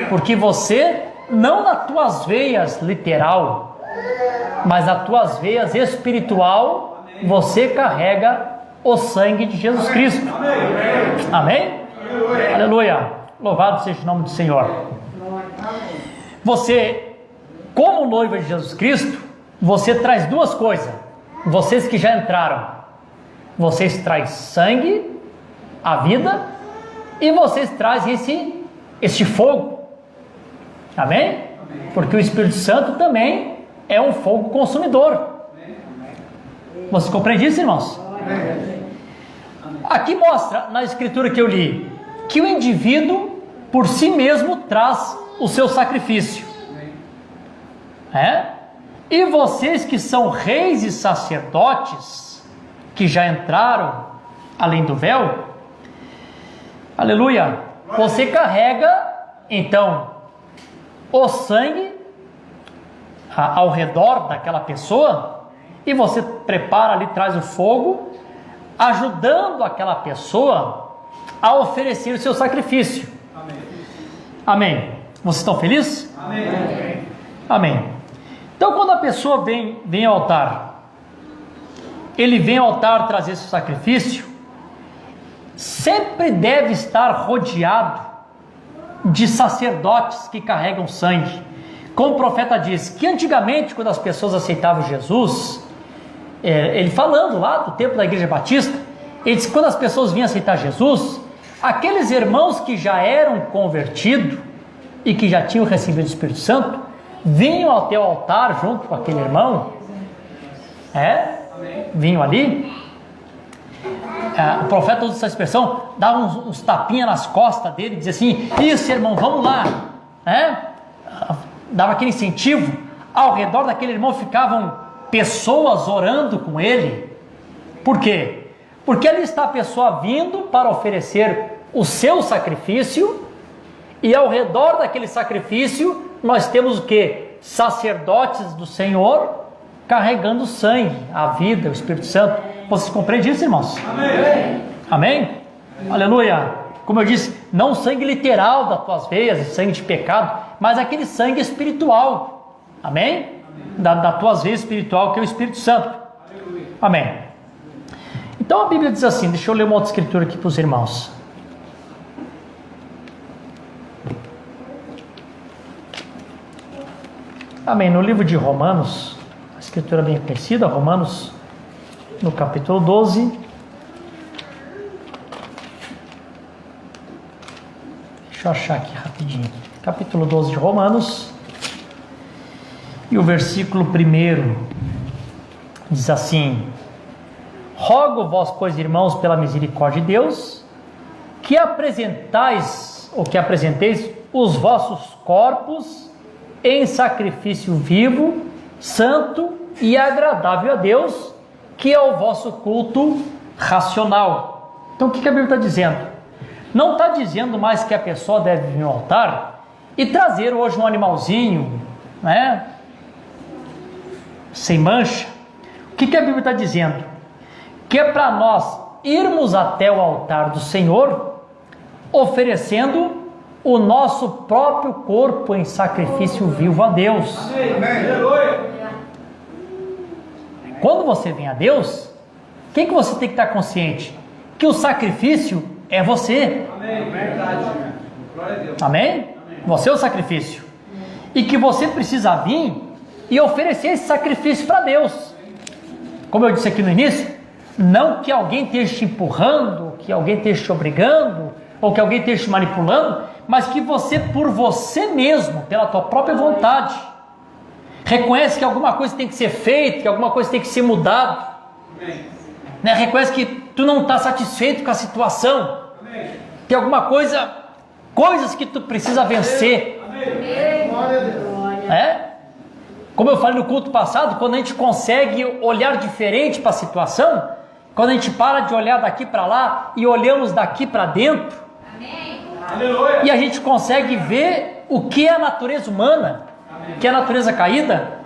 S1: Porque você não nas tuas veias literal, mas nas tuas veias espiritual, você carrega o sangue de Jesus Cristo. Amém? Aleluia. Louvado seja o nome do Senhor. Você, como noiva de Jesus Cristo, você traz duas coisas. Vocês que já entraram, vocês trazem sangue, a vida, e vocês trazem esse fogo. Amém? Porque o Espírito Santo também é um fogo consumidor. Você compreende isso, irmãos? Aqui mostra, na escritura que eu li, que o indivíduo por si mesmo traz o seu sacrifício. E vocês que são reis e sacerdotes, que já entraram além do véu, aleluia, você carrega então o sangue ao redor daquela pessoa, e você prepara ali, traz o fogo, ajudando aquela pessoa a oferecer o seu sacrifício. Amém. Vocês estão felizes?
S2: Amém.
S1: Amém. Então, quando a pessoa vem ao altar, ele vem ao altar trazer seu sacrifício, sempre deve estar rodeado de sacerdotes que carregam sangue. Como o profeta diz, que antigamente, quando as pessoas aceitavam Jesus, ele falando lá do tempo da Igreja Batista, ele disse que quando as pessoas vinham aceitar Jesus, aqueles irmãos que já eram convertidos e que já tinham recebido o Espírito Santo, vinham até o altar junto com aquele irmão, vinham ali, o profeta usa essa expressão, dava uns tapinhas nas costas dele, dizia assim: isso, irmão, vamos lá, dava aquele incentivo. Ao redor daquele irmão ficavam pessoas orando com ele. Por quê? Porque ali está a pessoa vindo para oferecer o seu sacrifício, e ao redor daquele sacrifício nós temos o que? Sacerdotes do Senhor carregando o sangue, a vida, o Espírito Santo. Vocês compreendem isso, irmãos?
S2: Amém.
S1: Amém? Aleluia. Como eu disse, não o sangue literal das tuas veias, sangue de pecado, mas aquele sangue espiritual. Amém? Da tuas veias espiritual, que é o Espírito Santo.
S2: Aleluia.
S1: Amém. Então a Bíblia diz assim, deixa eu ler uma outra escritura aqui para os irmãos. Amém. No livro de Romanos, a escritura bem conhecida, Romanos, no capítulo 12. Deixa eu achar aqui rapidinho. Capítulo 12 de Romanos. E o versículo 1 diz assim: rogo vós, pois, irmãos, pela misericórdia de Deus, que apresenteis os vossos corpos em sacrifício vivo, santo e agradável a Deus, que é o vosso culto racional. Então o que a Bíblia está dizendo? Não está dizendo mais que a pessoa deve vir ao altar e trazer hoje um animalzinho, sem mancha. O que a Bíblia está dizendo? Que é para nós irmos até o altar do Senhor, oferecendo o nosso próprio corpo em sacrifício vivo a Deus.
S2: Amém.
S1: Quando você vem a Deus, o que você tem que estar consciente? Que o sacrifício é você.
S2: Amém. Verdade. Glória a Deus.
S1: Amém? Você é o sacrifício. E que você precisa vir e oferecer esse sacrifício para Deus. Como eu disse aqui no início, não que alguém esteja te empurrando, que alguém esteja te obrigando, ou que alguém esteja te manipulando, mas que você, por você mesmo, pela tua própria vontade, reconhece que alguma coisa tem que ser feita, que alguma coisa tem que ser mudada. Reconhece que tu não está satisfeito com a situação.
S2: Amém.
S1: Tem alguma coisas que tu precisa vencer.
S2: Amém. Glória a Deus.
S1: Como eu falei no culto passado, quando a gente consegue olhar diferente para a situação, quando a gente para de olhar daqui para lá e olhamos daqui para dentro,
S2: Aleluia.
S1: e a gente consegue ver o que é a natureza humana, que é a natureza caída.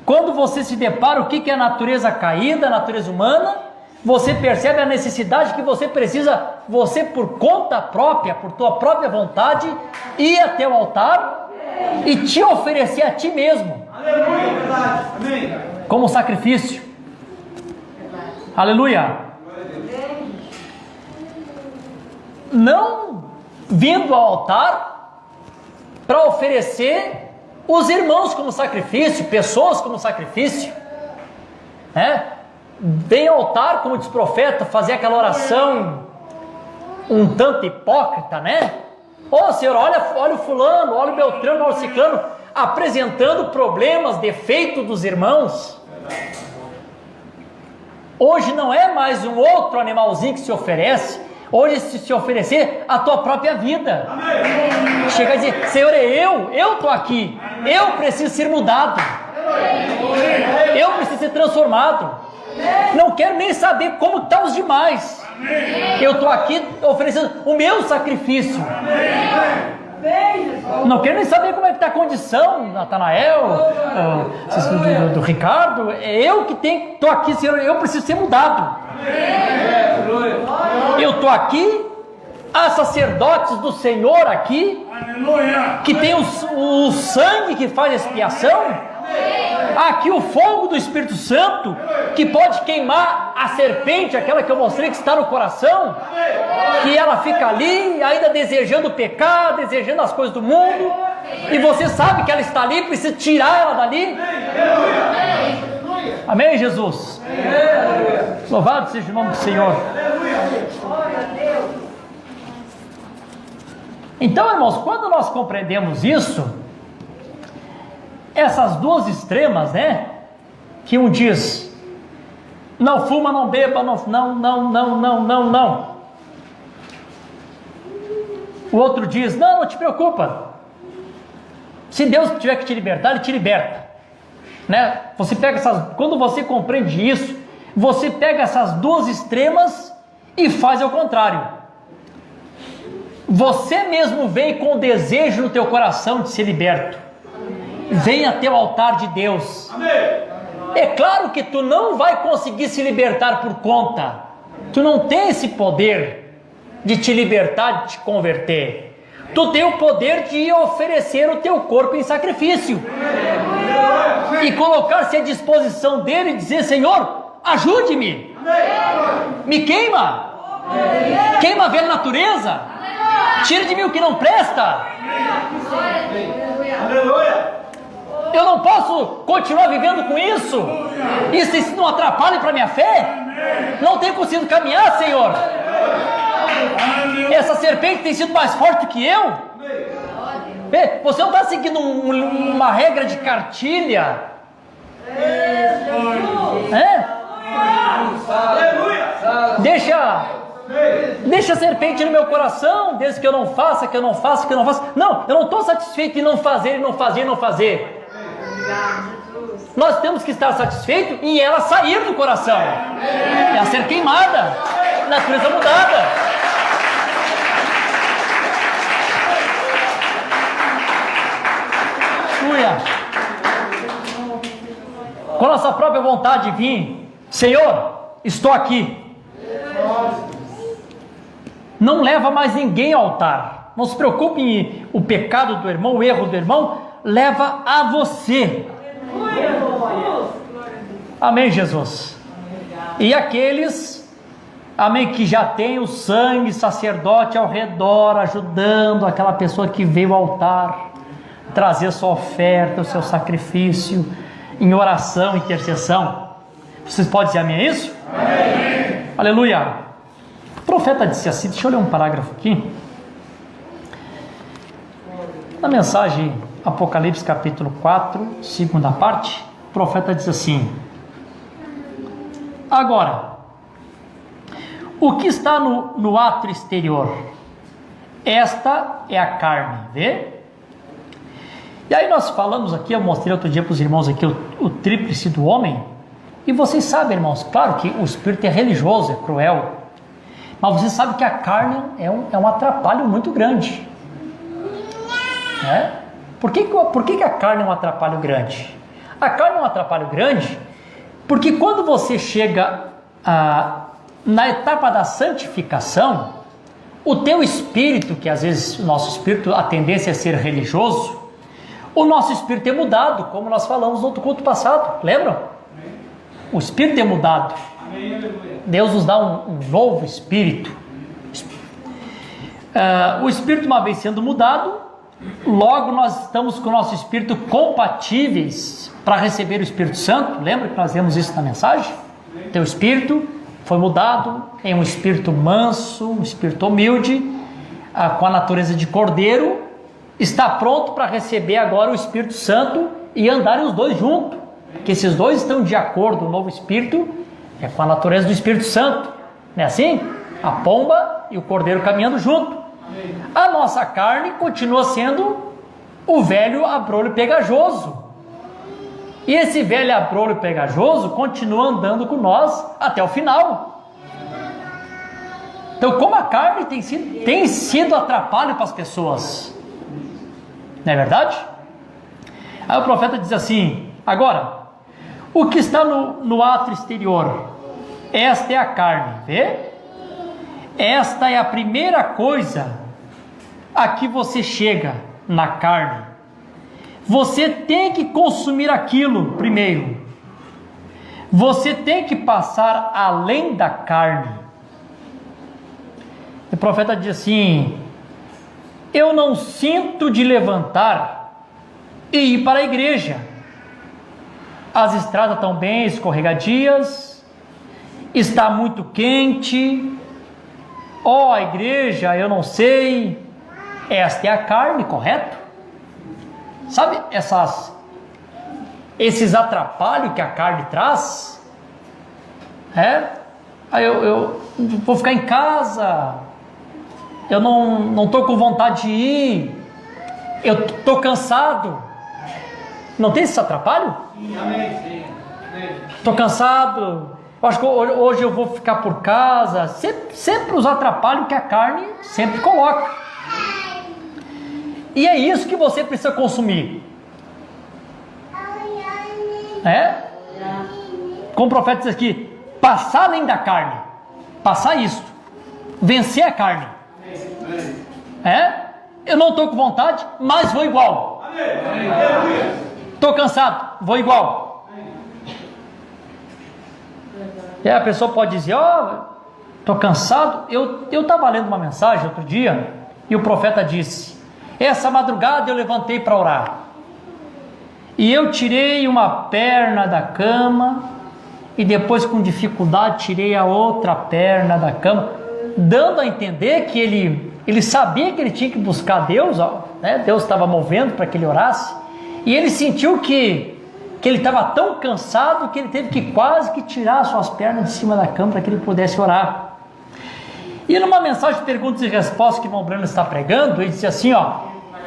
S1: Quando você se depara o que é a natureza caída, a natureza humana, você percebe a necessidade que você precisa, você por conta própria, por tua própria vontade, ir até o altar e te oferecer a ti mesmo.
S2: Aleluia. Verdade. Amém.
S1: Como sacrifício. Aleluia. Não vindo ao altar para oferecer os irmãos como sacrifício, pessoas como sacrifício, vem ao altar, como diz o profeta, fazer aquela oração um tanto hipócrita, Senhor, olha o fulano, olha o Beltrano, olha o ciclano, apresentando problemas, defeitos dos irmãos. Hoje não é mais um outro animalzinho que se oferece, hoje se oferecer a tua própria vida. Amém. Chega a dizer, Senhor, eu estou aqui, eu preciso ser mudado, eu preciso ser transformado, não quero nem saber como estão os demais, eu estou aqui oferecendo o meu sacrifício. Não quero nem saber como é que está a condição, Natanael, do Ricardo. Eu que estou aqui, Senhor, eu preciso ser mudado. Eu estou aqui, há sacerdotes do Senhor aqui, que tem o sangue que faz expiação. Aqui o fogo do Espírito Santo, que pode queimar a serpente, aquela que eu mostrei que está no coração, que ela fica ali, ainda desejando pecar, desejando as coisas do mundo, e você sabe que ela está ali, precisa tirar ela dali. Amém, Jesus? Louvado seja o nome do Senhor. Então, irmãos, quando nós compreendemos isso, essas duas extremas, que um diz, não fuma, não beba, não. O outro diz, não te preocupa, se Deus tiver que te libertar, Ele te liberta, Você pega quando você compreende isso, você pega essas duas extremas e faz ao contrário. Você mesmo vem com o desejo no teu coração de ser liberto. Vem até o altar de Deus. Amém. É claro que tu não vai conseguir se libertar por conta. Tu não tem esse poder de te libertar, de te converter. Tu tem o poder de oferecer o teu corpo em sacrifício. E colocar-se à disposição dele e dizer, Senhor, ajude-me. Me queima. Queima a velha natureza. Tira de mim o que não presta. Aleluia. Eu não posso continuar vivendo com isso. Isso não atrapalha para a minha fé. Não tenho conseguido caminhar, Senhor. Essa serpente tem sido mais forte que eu. Você não está seguindo uma regra de cartilha. Deixa a serpente no meu coração, desde que eu não faça, que eu não faça. Não, eu não estou satisfeito em não fazer. Nós temos que estar satisfeitos em ela sair do coração, ela ser queimada, natureza mudada. Com a nossa própria vontade vir, Senhor, estou aqui. Não leva mais ninguém ao altar. Não se preocupe em o pecado do irmão, o erro do irmão, leva a você. Amém, Jesus? E aqueles, amém, que já tem o sangue sacerdote ao redor, ajudando aquela pessoa que veio ao altar, trazer sua oferta, o seu sacrifício, em oração, intercessão. Vocês podem dizer amém a isso? Amém. Aleluia. O profeta disse assim, deixa eu ler um parágrafo aqui. Na mensagem Apocalipse capítulo 4, segunda parte, o profeta diz assim: agora, o que está no ato exterior, esta é a carne, vê? E aí nós falamos aqui, eu mostrei outro dia para os irmãos aqui o tríplice do homem, e vocês sabem, irmãos, claro que o espírito é religioso, é cruel, mas vocês sabem que a carne é um atrapalho muito grande, né? Por que a carne é um atrapalho grande? A carne é um atrapalho grande porque quando você chega na etapa da santificação, o teu espírito, que às vezes o nosso espírito, a tendência é ser religioso, O nosso espírito é mudado, como nós falamos no outro culto passado, lembram? O espírito é mudado. Deus nos dá um novo espírito. O espírito, uma vez sendo mudado, logo nós estamos com o nosso espírito compatíveis para receber o Espírito Santo. Lembra que nós vemos isso na mensagem? Teu espírito foi mudado em um espírito manso, um espírito humilde, com a natureza de cordeiro, está pronto para receber agora o Espírito Santo e andarem os dois juntos, que esses dois estão de acordo. O novo espírito é com a natureza do Espírito Santo, não é assim? A pomba e o cordeiro caminhando junto. A nossa carne continua sendo o velho abrolho pegajoso, e esse velho abrolho pegajoso continua andando com nós até o final. Então, como a carne tem sido atrapalho para as pessoas, não é verdade? Aí o profeta diz assim: agora, o que está no ato exterior, esta é a carne, vê? Esta é a primeira coisa a que você chega na carne. Você tem que consumir aquilo primeiro. Você tem que passar além da carne. O profeta diz assim: eu não sinto de levantar e ir para a igreja. As estradas estão bem escorregadias, está muito quente. A igreja, eu não sei. Esta é a carne, correto? Sabe esses atrapalhos que a carne traz? Aí eu vou ficar em casa, eu não estou com vontade de ir, eu estou cansado. Não tem esse atrapalho?
S2: Amém.
S1: Estou cansado, eu acho que hoje eu vou ficar por casa. Sempre os atrapalhos que a carne sempre coloca. E é isso que você precisa consumir. Como o profeta diz aqui, passar além da carne. Passar isso. Vencer a carne. Eu não estou com vontade, mas vou igual. Estou cansado, vou igual. E aí a pessoa pode dizer: estou cansado. Eu estava lendo uma mensagem outro dia, e o profeta disse: essa madrugada eu levantei para orar, e eu tirei uma perna da cama, e depois com dificuldade tirei a outra perna da cama, dando a entender que ele sabia que ele tinha que buscar Deus, Deus estava movendo para que ele orasse, e ele sentiu que ele estava tão cansado que ele teve que quase que tirar suas pernas de cima da cama para que ele pudesse orar. E numa mensagem de perguntas e respostas que o irmão Breno está pregando, ele disse assim: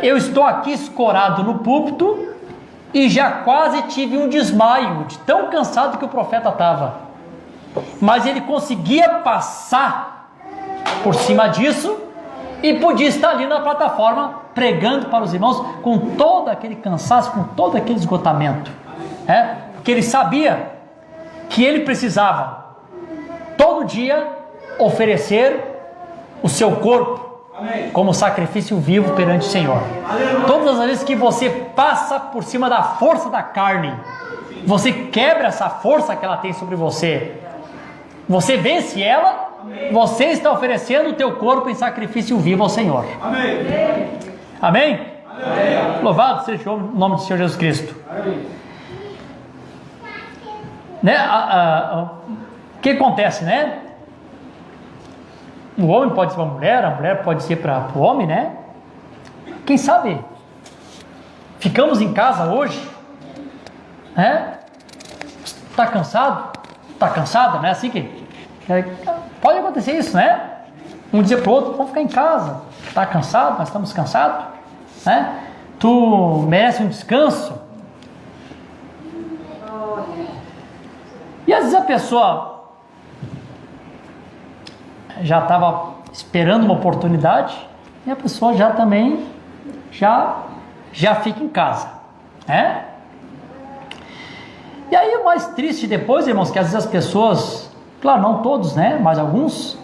S1: eu estou aqui escorado no púlpito e já quase tive um desmaio, de tão cansado que o profeta estava. Mas ele conseguia passar por cima disso e podia estar ali na plataforma pregando para os irmãos com todo aquele cansaço, com todo aquele esgotamento. Porque ele sabia que ele precisava todo dia oferecer o seu corpo como sacrifício vivo perante o Senhor. Todas as vezes que você passa por cima da força da carne, você quebra essa força que ela tem sobre você, você vence ela, você está oferecendo o teu corpo em sacrifício vivo ao Senhor. Amém? Louvado seja o nome do Senhor Jesus Cristo. O que acontece, O homem pode ser uma mulher, a mulher pode ser para o homem, Quem sabe ficamos em casa hoje, Está cansado? Está cansada, não é assim que pode acontecer isso, Um dizer para o outro: vamos ficar em casa. Está cansado? Nós estamos cansados, Tu merece um descanso. E às vezes a pessoa já estava esperando uma oportunidade e a pessoa já também já fica em casa, E aí o mais triste depois, irmãos, que às vezes as pessoas, claro, não todos, mas alguns,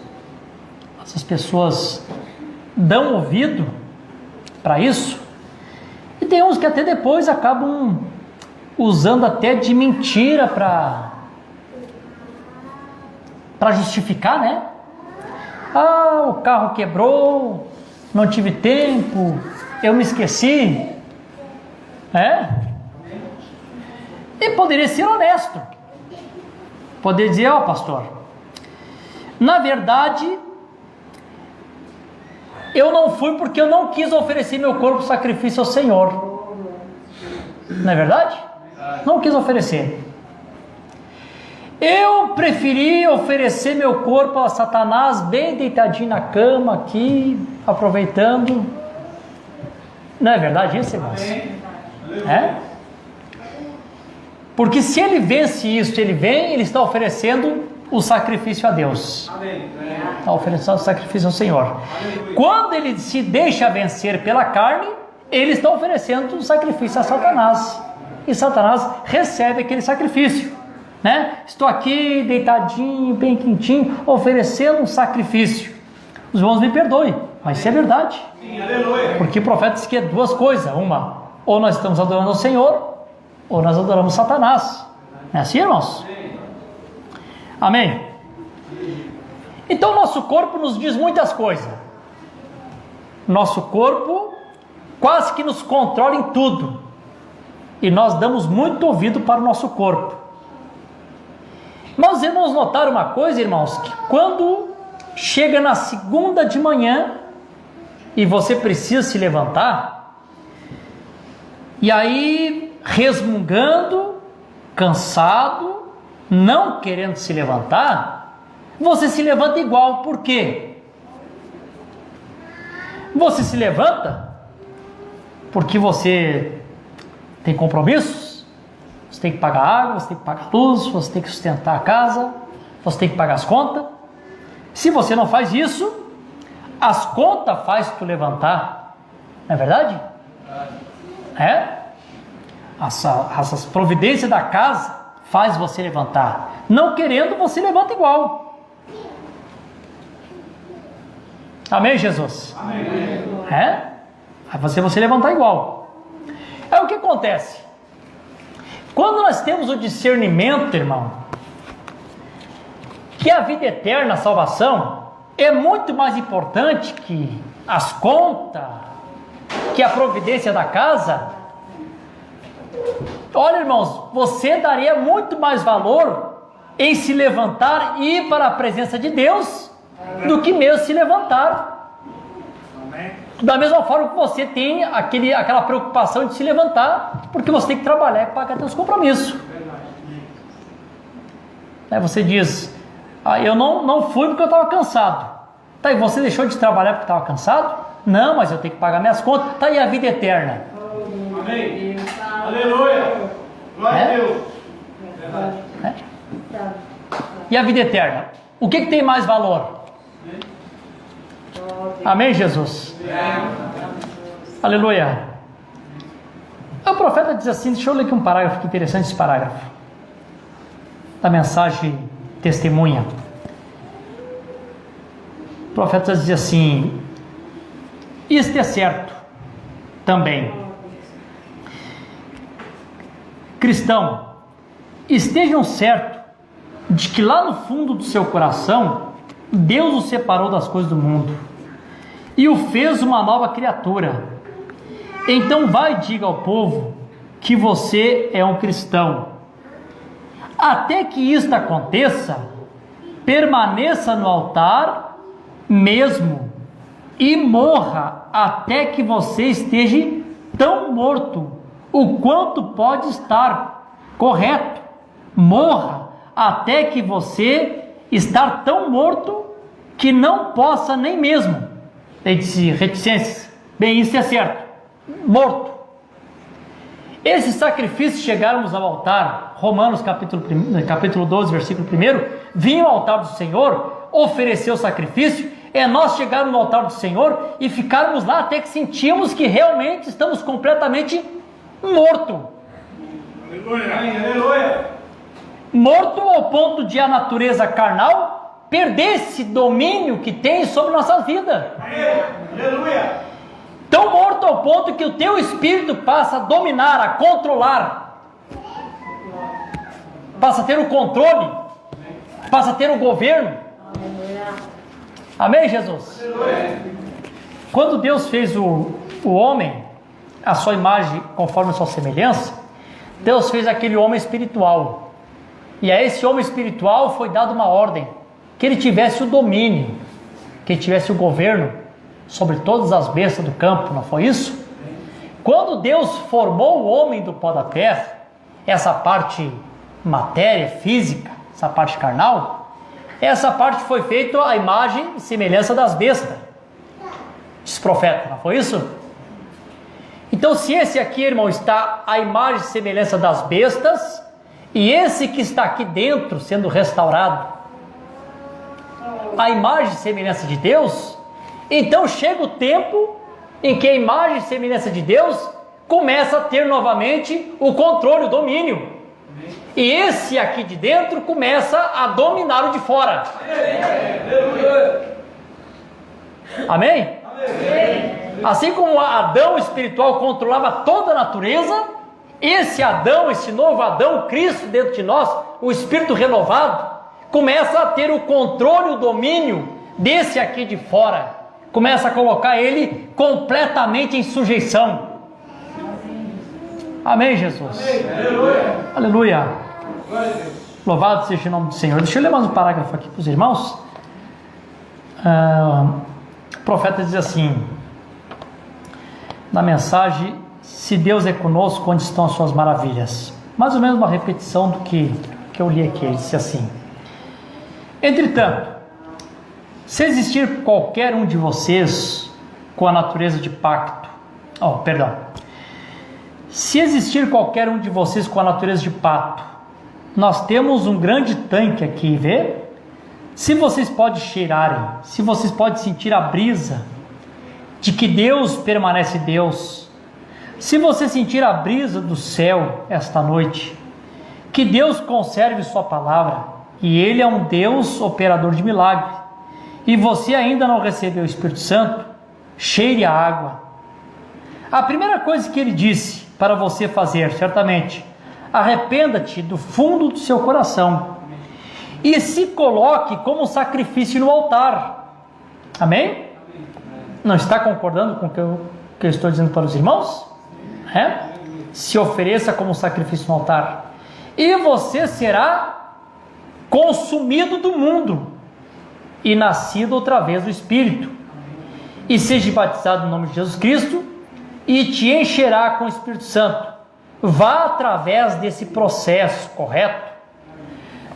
S1: essas pessoas dão ouvido para isso, e tem uns que até depois acabam usando até de mentira para justificar, né? Ah, o carro quebrou, não tive tempo, eu me esqueci. E poderia ser honesto. Poderia dizer, ó, pastor, na verdade, eu não fui porque eu não quis oferecer meu corpo sacrifício ao Senhor. Não é verdade? Não quis oferecer. Eu preferi oferecer meu corpo a Satanás bem deitadinho na cama aqui, aproveitando. Não é verdade isso, irmãos? Porque se ele vence isso, ele está oferecendo o sacrifício a Deus. Está oferecendo o sacrifício ao Senhor. Quando ele se deixa vencer pela carne, ele está oferecendo o sacrifício a Satanás. E Satanás recebe aquele sacrifício. Estou aqui deitadinho, bem quentinho, oferecendo um sacrifício. Os irmãos me perdoem, mas isso é verdade. Porque o profeta diz que é duas coisas. Uma, ou nós estamos adorando ao Senhor, ou nós adoramos Satanás. Não é assim, irmãos? Amém? Então nosso corpo nos diz muitas coisas. Nosso corpo quase que nos controla em tudo. E nós damos muito ouvido para o nosso corpo. Mas os irmãos notaram uma coisa, irmãos, que quando chega na segunda de manhã e você precisa se levantar, e aí resmungando, cansado, não querendo se levantar, você se levanta igual. Por quê? Você se levanta porque você tem compromissos. Você tem que pagar água, você tem que pagar luz, você tem que sustentar a casa, você tem que pagar as contas. Se você não faz isso, as contas fazem tu levantar. Não é verdade? Essas providências da casa faz você levantar. Não querendo, você levanta igual. Amém, Jesus? Amém. Aí você levantar igual. É o que acontece. Quando nós temos o discernimento, irmão, que a vida eterna, a salvação, é muito mais importante que as contas, que a providência da casa. Olha, irmãos, você daria muito mais valor em se levantar e ir para a presença de Deus do que mesmo se levantar. Da mesma forma que você tem aquela preocupação de se levantar, porque você tem que trabalhar e pagar seus compromissos. Aí você diz, eu não fui porque eu estava cansado. Tá, e você deixou de trabalhar porque estava cansado? Não, mas eu tenho que pagar minhas contas. Tá, e a vida eterna?
S2: Amém. Aleluia. Glória a Deus.
S1: E a vida eterna? O que tem mais valor? Amém, Jesus? Aleluia. O profeta diz assim, deixa eu ler aqui um parágrafo, que interessante esse parágrafo, da mensagem testemunha. O profeta diz assim, isto é certo também. Cristão, estejam certos de que lá no fundo do seu coração, Deus o separou das coisas do mundo e o fez uma nova criatura. Então vai e diga ao povo que você é um cristão. Até que isto aconteça, permaneça no altar mesmo e morra até que você esteja tão morto o quanto pode estar. Correto? Morra até que você estar tão morto que não possa nem mesmo. Reticências. Bem, isso é certo. Morto. Esses sacrifícios chegarmos ao altar, Romanos capítulo 12, versículo 1, vinham ao altar do Senhor, oferecer o sacrifício, é nós chegarmos no altar do Senhor e ficarmos lá até que sentimos que realmente estamos completamente mortos.
S2: Aleluia.
S1: Morto ao ponto de a natureza carnal perder esse domínio que tem sobre nossa vida.
S2: Aleluia.
S1: tão morto ao ponto que o teu espírito passa a dominar, a controlar, passa a ter o controle, passa a ter o governo. Amém, Jesus? Quando Deus fez o homem, a sua imagem conforme a sua semelhança, Deus fez aquele homem espiritual, e a esse homem espiritual foi dada uma ordem, que ele tivesse o domínio, que ele tivesse o governo sobre todas as bestas do campo, não foi isso? Quando Deus formou o homem do pó da terra, essa parte matéria, física, essa parte carnal, essa parte foi feita à imagem e semelhança das bestas, diz o profeta, não foi isso? Então, se esse aqui, irmão, está à imagem e semelhança das bestas, e esse que está aqui dentro, sendo restaurado, a imagem e semelhança de Deus, então chega o tempo em que a imagem e semelhança de Deus começa a ter novamente o controle, o domínio. E esse aqui de dentro começa a dominar o de fora. Amém? Assim como Adão espiritual controlava toda a natureza, esse Adão, esse novo Adão, Cristo dentro de nós, o Espírito renovado, começa a ter o controle, o domínio desse aqui de fora, começa a colocar ele completamente em sujeição. Amém, Jesus? Aleluia. Aleluia. Louvado seja o nome do Senhor. Deixa eu ler mais um parágrafo aqui para os irmãos. O profeta diz assim, na mensagem: se Deus é conosco, onde estão as suas maravilhas? Mais ou menos uma repetição do que eu li aqui. Ele disse assim: entretanto, se existir qualquer um de vocês com a natureza de pacto, se existir qualquer um de vocês com a natureza de pacto, nós temos um grande tanque aqui, vê? Se vocês podem cheirarem, se vocês podem sentir a brisa de que Deus permanece Deus, se você sentir a brisa do céu esta noite, que Deus conserve sua palavra, e Ele é um Deus operador de milagre, e você ainda não recebeu o Espírito Santo, cheire a água. A primeira coisa que Ele disse para você fazer, certamente, arrependa-te do fundo do seu coração, e se coloque como sacrifício no altar. Amém? Não está concordando com o que eu estou dizendo para os irmãos? Se ofereça como sacrifício no altar, e você será consumido do mundo e nascido outra vez do Espírito, e seja batizado no nome de Jesus Cristo, e te encherá com o Espírito Santo. Vá através desse processo, correto?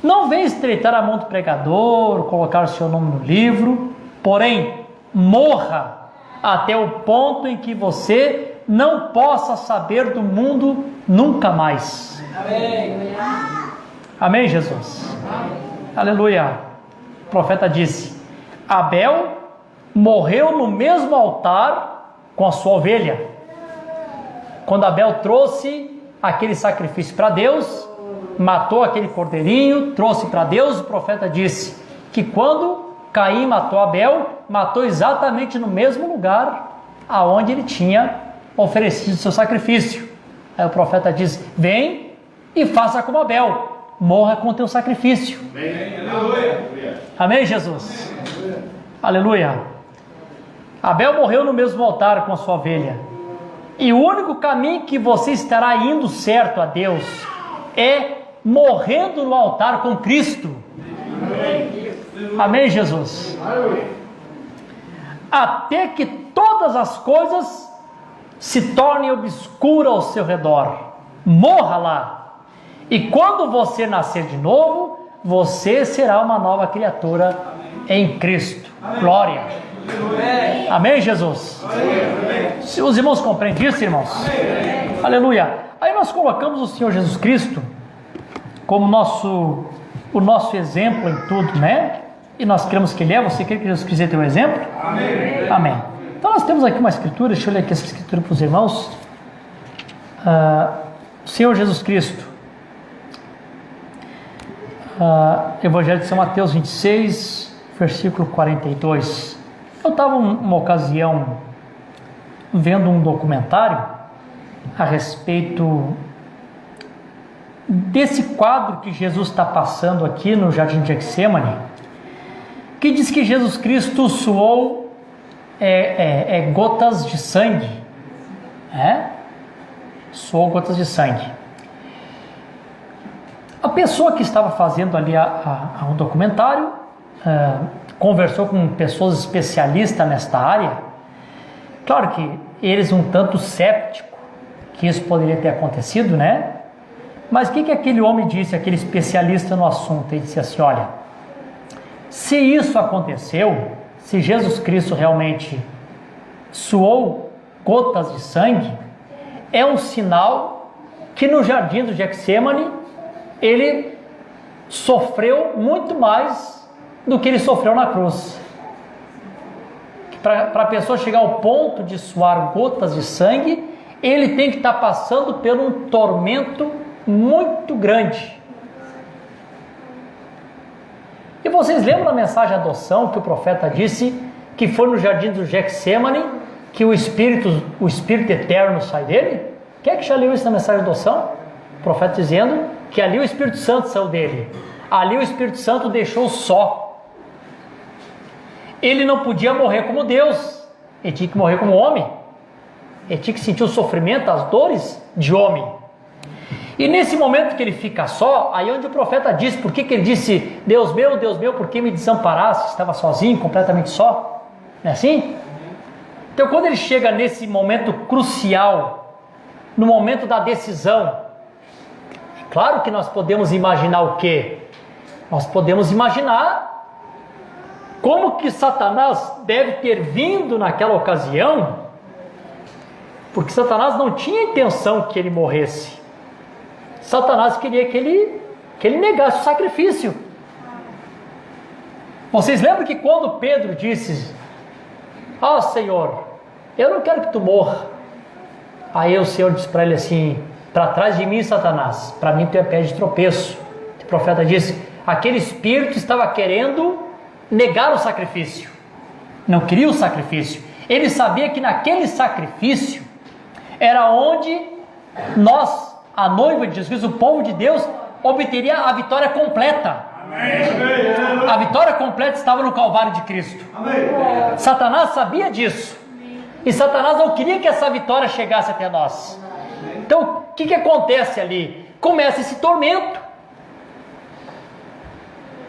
S1: Não venha estreitar a mão do pregador, colocar o seu nome no livro, porém, morra até o ponto em que você não possa saber do mundo nunca mais. Amém. Amém, Jesus? Amém. Aleluia. O profeta disse: Abel morreu no mesmo altar com a sua ovelha. Quando Abel trouxe aquele sacrifício para Deus, matou aquele cordeirinho, trouxe para Deus, o profeta disse que quando Caim matou Abel, matou exatamente no mesmo lugar aonde ele tinha oferecido seu sacrifício. Aí o profeta diz: vem e faça como Abel, morra com o teu sacrifício. Amém. Aleluia. Amém, Jesus? Aleluia. Aleluia. Abel morreu no mesmo altar com a sua ovelha, e o único caminho que você estará indo certo a Deus é morrendo no altar com Cristo. Amém, Jesus? Até que todas as coisas se tornem obscuras ao seu redor, morra lá, e quando você nascer de novo, você será uma nova criatura em Cristo. Glória. Amém, Jesus? Se os irmãos compreendem isso, irmãos? Aleluia. Aí nós colocamos o Senhor Jesus Cristo como o nosso exemplo em tudo, né? E nós cremos que Ele é. Você crê que Jesus Cristo é teu exemplo? Amém. Amém. Então nós temos aqui uma escritura, deixa eu ler aqui essa escritura para os irmãos. O Senhor Jesus Cristo, Evangelho de São Mateus 26, versículo 42. Eu estava uma ocasião vendo um documentário a respeito desse quadro que Jesus está passando aqui no Jardim de Getsêmani, que diz que Jesus Cristo suou gotas de sangue, suou gotas de sangue. A pessoa que estava fazendo ali um documentário conversou com pessoas especialistas nesta área. Claro que eles um tanto céticos que isso poderia ter acontecido, né? Mas o que aquele homem disse, aquele especialista no assunto? Ele disse assim: olha, se isso aconteceu, se Jesus Cristo realmente suou gotas de sangue, é um sinal que no jardim do Getsêmani ele sofreu muito mais do que ele sofreu na cruz. Para a pessoa chegar ao ponto de suar gotas de sangue, ele tem que estar passando por um tormento muito grande. E vocês lembram da mensagem de adoção que o profeta disse que foi no jardim do Getsêmani que o Espírito eterno sai dele? Quem é que já leu isso na mensagem de adoção? O profeta dizendo que ali o Espírito Santo saiu dele. Ali o Espírito Santo deixou só. Ele não podia morrer como Deus, ele tinha que morrer como homem. Ele tinha que sentir o sofrimento, as dores de homem. E nesse momento que ele fica só, aí onde o profeta diz, por que ele disse: Deus meu, por que me desamparaste? Estava sozinho, completamente só. Não é assim? Então quando ele chega nesse momento crucial, no momento da decisão, claro que nós podemos imaginar o quê? Nós podemos imaginar como que Satanás deve ter vindo naquela ocasião, porque Satanás não tinha intenção que ele morresse. Satanás queria que ele negasse o sacrifício. Vocês lembram que quando Pedro disse: Senhor, eu não quero que tu morra. Aí o Senhor disse para ele assim: para trás de mim, Satanás, para mim tu é pé de tropeço. O profeta disse: aquele espírito estava querendo negar o sacrifício, não queria o sacrifício. Ele sabia que naquele sacrifício era onde nós, a noiva de Jesus, o povo de Deus, obteria a vitória completa. Amém. A vitória completa estava no Calvário de Cristo. Amém. Satanás sabia disso, e Satanás não queria que essa vitória chegasse até nós. Então o que acontece ali? Começa esse tormento.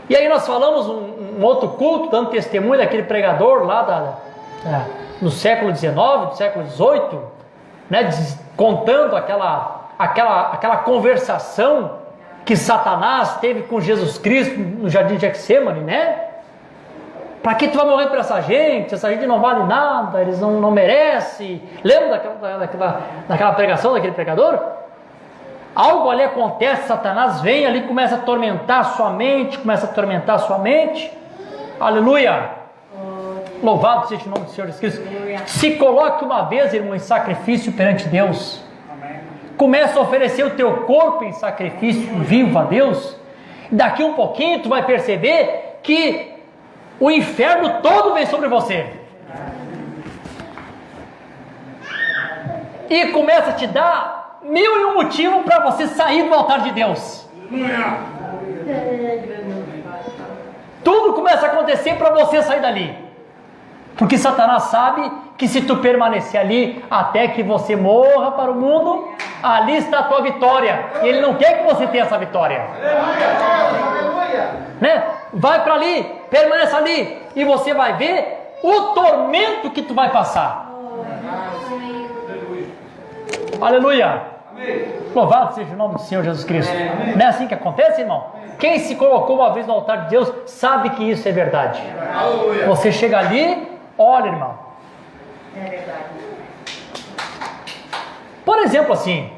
S1: E aí nós falamos um outro culto, dando testemunho daquele pregador lá no século XIX, do século XVIII, né, contando aquela conversação que Satanás teve com Jesus Cristo no jardim de Getsêmani, né? Para que tu vai morrer para essa gente não vale nada, eles não merecem. Lembra daquela pregação daquele pregador? Algo ali acontece, Satanás vem ali, começa a atormentar a sua mente, aleluia, louvado seja o nome do Senhor Jesus Cristo. Se coloque uma vez, irmão, em sacrifício perante Deus. Começa a oferecer o teu corpo em sacrifício vivo a Deus. Daqui um pouquinho tu vai perceber que o inferno todo vem sobre você, e começa a te dar 1001 motivos para você sair do altar de Deus. Tudo começa a acontecer para você sair dali, porque Satanás sabe que se tu permanecer ali até que você morra para o mundo, ali está a tua vitória, e ele não quer que você tenha essa vitória. Né? Vai para ali, permanece ali, e você vai ver o tormento que tu vai passar. Aleluia. Louvado seja o nome do Senhor Jesus Cristo. Não é assim que acontece, irmão? Quem se colocou uma vez no altar de Deus sabe que isso é verdade. Você chega ali, olha, irmão, é verdade. Por exemplo, assim,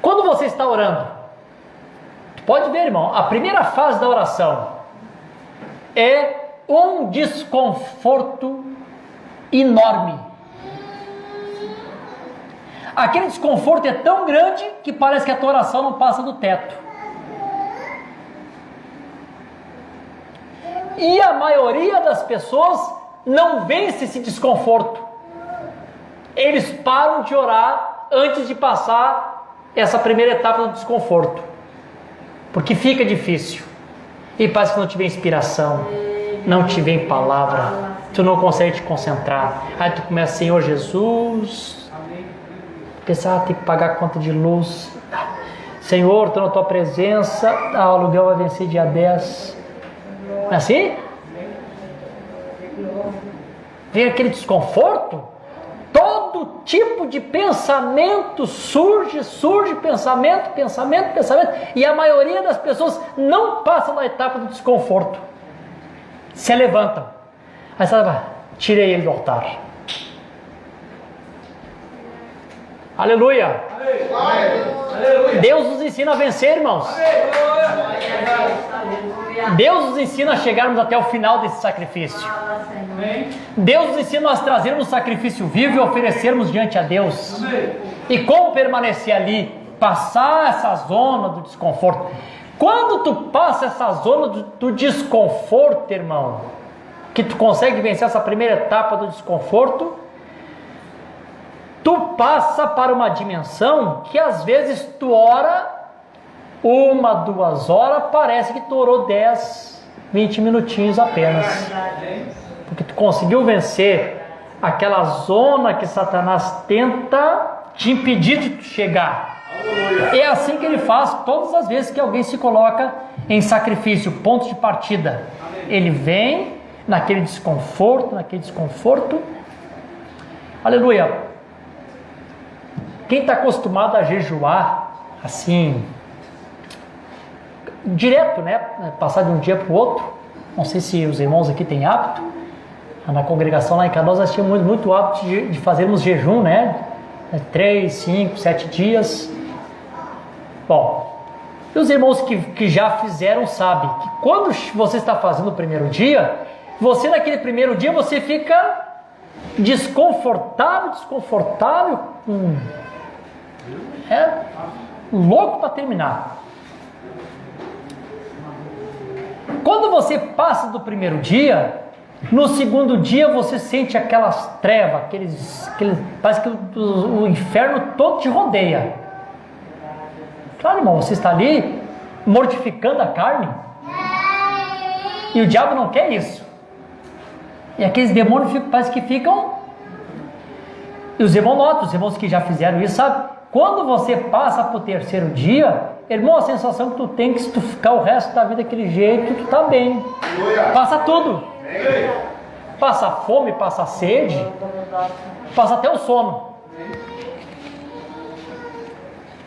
S1: quando você está orando, pode ver, irmão, a primeira fase da oração é um desconforto enorme. Aquele desconforto é tão grande que parece que a tua oração não passa do teto. E a maioria das pessoas não vence esse desconforto. eles param de orar antes de passar essa primeira etapa do desconforto, porque fica difícil, e parece que não te vem inspiração, não te vem palavra, tu não consegue te concentrar, aí tu começa, Senhor Jesus, pensar, tem que pagar a conta de luz, Senhor, estou na tua presença, o aluguel vai vencer dia 10, não é assim? Vem aquele desconforto, todo tipo de pensamento surge, pensamento, e a maioria das pessoas não passa na etapa do desconforto, se levantam, aí você vai, tirei ele do altar, aleluia. Deus nos ensina a vencer, irmãos. Deus nos ensina a chegarmos até o final desse sacrifício. Deus nos ensina a trazermos um sacrifício vivo e oferecermos diante a Deus. E como permanecer ali, passar essa zona do desconforto. Quando tu passa essa zona do desconforto, irmão, que tu consegue vencer essa primeira etapa do desconforto, tu passa para uma dimensão que às vezes tu ora 1, 2 horas, parece que tu orou 10, 20 minutinhos apenas, porque tu conseguiu vencer aquela zona que Satanás tenta te impedir de tu chegar. É assim que ele faz todas as vezes que alguém se coloca em sacrifício, ponto de partida. Ele vem naquele desconforto, aleluia. Quem está acostumado a jejuar assim, direto, né? Passar de um dia para o outro, não sei se os irmãos aqui têm hábito, na congregação lá em Canoas nós tínhamos muito hábito de fazermos jejum, né? 3, 5, 7 dias. Bom, e os irmãos que já fizeram sabem que quando você está fazendo o primeiro dia, você naquele primeiro dia você fica desconfortável, louco para terminar. Quando você passa do primeiro dia, no segundo dia você sente aquelas trevas, parece que o inferno todo te rodeia. Claro, irmão, você está ali mortificando a carne, e o diabo não quer isso. E aqueles demônios parece que ficam, e os irmãos notam, os irmãos que já fizeram isso, sabe? Quando você passa para o terceiro dia, irmão, a sensação que tu tem, que se tu ficar o resto da vida daquele jeito, tu tá bem. Passa tudo. Passa fome, passa sede, passa até o sono.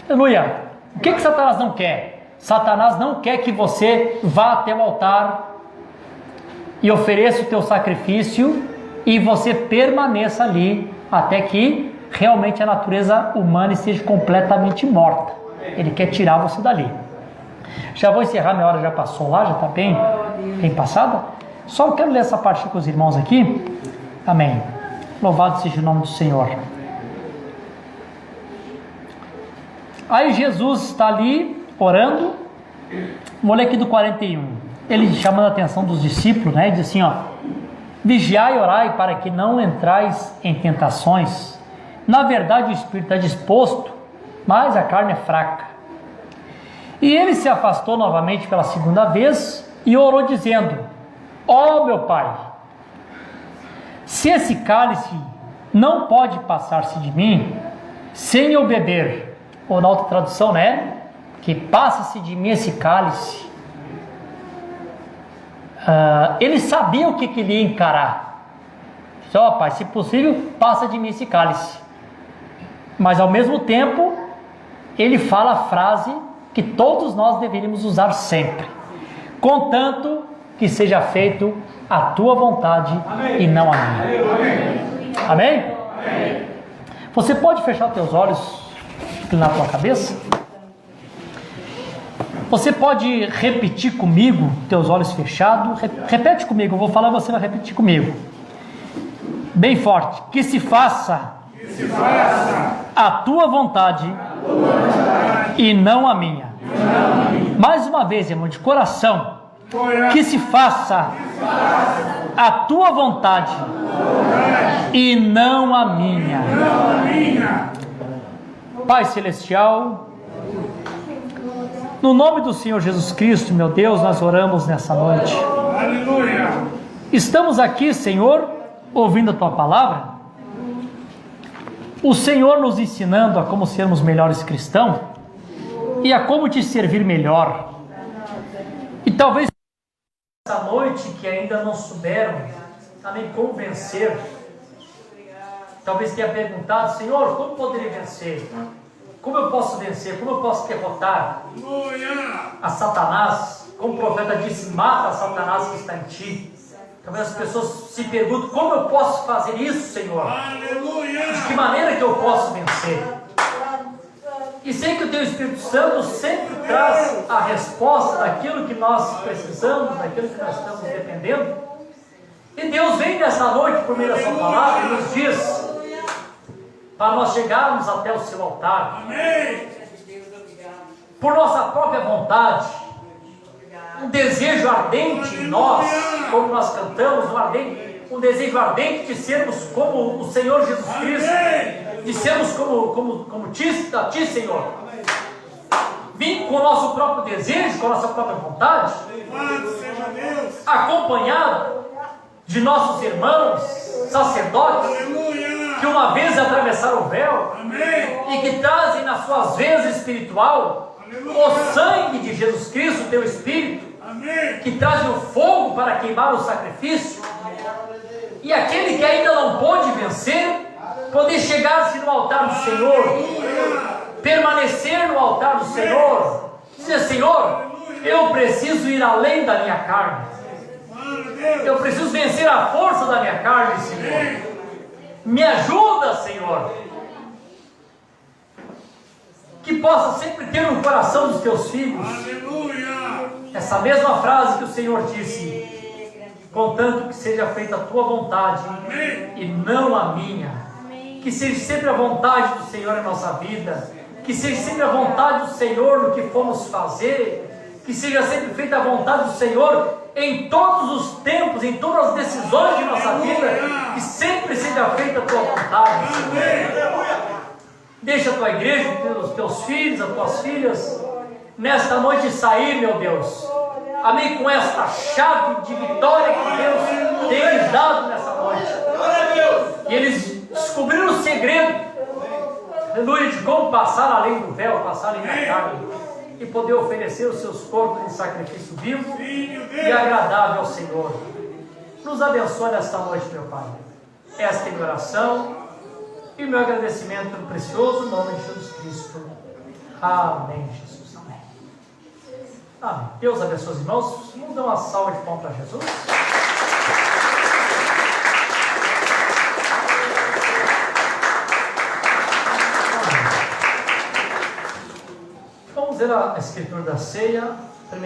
S1: Aleluia. O que Satanás não quer? Satanás não quer que você vá até o altar e ofereça o teu sacrifício e você permaneça ali até que realmente a natureza humana esteja completamente morta. Ele quer tirar você dali. Já vou encerrar, minha hora já passou lá, já está bem passada. Só eu quero ler essa parte com os irmãos aqui. Amém. Louvado seja o nome do Senhor. Aí Jesus está ali orando. Vou ler aqui do 41. Ele chamando a atenção dos discípulos, né? Diz assim, ó: vigiai e orai para que não entrais em tentações. Na verdade o espírito está disposto, mas a carne é fraca. E ele se afastou novamente pela segunda vez e orou dizendo: ó meu Pai, se esse cálice não pode passar-se de mim sem eu beber, ou na outra tradução, né, que passa-se de mim esse cálice. Ele sabia o que ele ia encarar. Disse: ó Pai, se possível, passa de mim esse cálice. Mas ao mesmo tempo, ele fala a frase que todos nós deveríamos usar sempre: contanto que seja feito a tua vontade. Amém. E não a minha. Amém? Amém? Amém. Você pode fechar os teus olhos, inclinar a tua cabeça? Você pode repetir comigo, teus olhos fechados. Repete comigo, eu vou falar, você vai repetir comigo. Bem forte. Que se faça a tua vontade e não a minha. Mais uma vez, irmão, de coração. Que se faça a tua vontade e não a minha. Pai Celestial, no nome do Senhor Jesus Cristo, meu Deus, nós oramos nessa noite.
S2: Aleluia.
S1: Estamos aqui, Senhor, ouvindo a Tua palavra. O Senhor nos ensinando a como sermos melhores cristãos e a como Te servir melhor. E talvez essa noite que ainda não souberam também como vencer, talvez tenha perguntado: Senhor, como poderia vencer? Como eu posso vencer? Como eu posso derrotar a Satanás? Como o profeta disse, mata a Satanás que está em ti. Talvez as pessoas se perguntam: como eu posso fazer isso, Senhor? De que maneira que eu posso vencer? E sei que o Teu Espírito Santo sempre traz a resposta daquilo que nós precisamos, daquilo que nós estamos dependendo. E Deus vem nessa noite por meio da Sua palavra e nos diz para nós chegarmos até o Seu altar.
S2: Amém.
S1: Por nossa própria vontade, um desejo ardente em nós, como nós cantamos, um desejo ardente de sermos como o Senhor Jesus Cristo, de sermos como ti, Senhor. Vim com o nosso próprio desejo, com a nossa própria vontade, acompanhado de nossos irmãos sacerdotes, que uma vez atravessaram o véu e que trazem nas suas veias espiritual o sangue de Jesus Cristo, Teu Espírito, que trazem o fogo para queimar o sacrifício. E aquele que ainda não pôde vencer, poder chegar-se no altar do Senhor, permanecer no altar do Senhor, dizer: Senhor, eu preciso ir além da minha carne, eu preciso vencer a força da minha carne, Senhor. Me ajuda, Senhor. Que possa sempre ter no coração dos Teus filhos essa mesma frase que o Senhor disse: contanto que seja feita a Tua vontade e não a minha. Que seja sempre a vontade do Senhor em nossa vida, que seja sempre a vontade do Senhor no que formos fazer, que seja sempre feita a vontade do Senhor em todos os tempos, em todas as decisões de nossa vida, que sempre seja feita a Tua vontade, Senhor. Deixa a Tua igreja, os Teus filhos, as Tuas filhas, nesta noite sair, meu Deus, amém, com esta chave de vitória que Deus tem lhes dado nessa noite. E eles descobriram o segredo, aleluia, de como passar além do véu, passar além da carne, e poder oferecer os seus corpos em sacrifício vivo e agradável ao Senhor. Nos abençoe nesta noite, meu Pai. Esta é a minha oração e o meu agradecimento pelo precioso nome de Jesus Cristo. Amém, Jesus. Amém. Amém. Deus abençoe os irmãos. Vamos dar uma salva de palmas para Jesus. Vamos ler a Escritura da Ceia, 1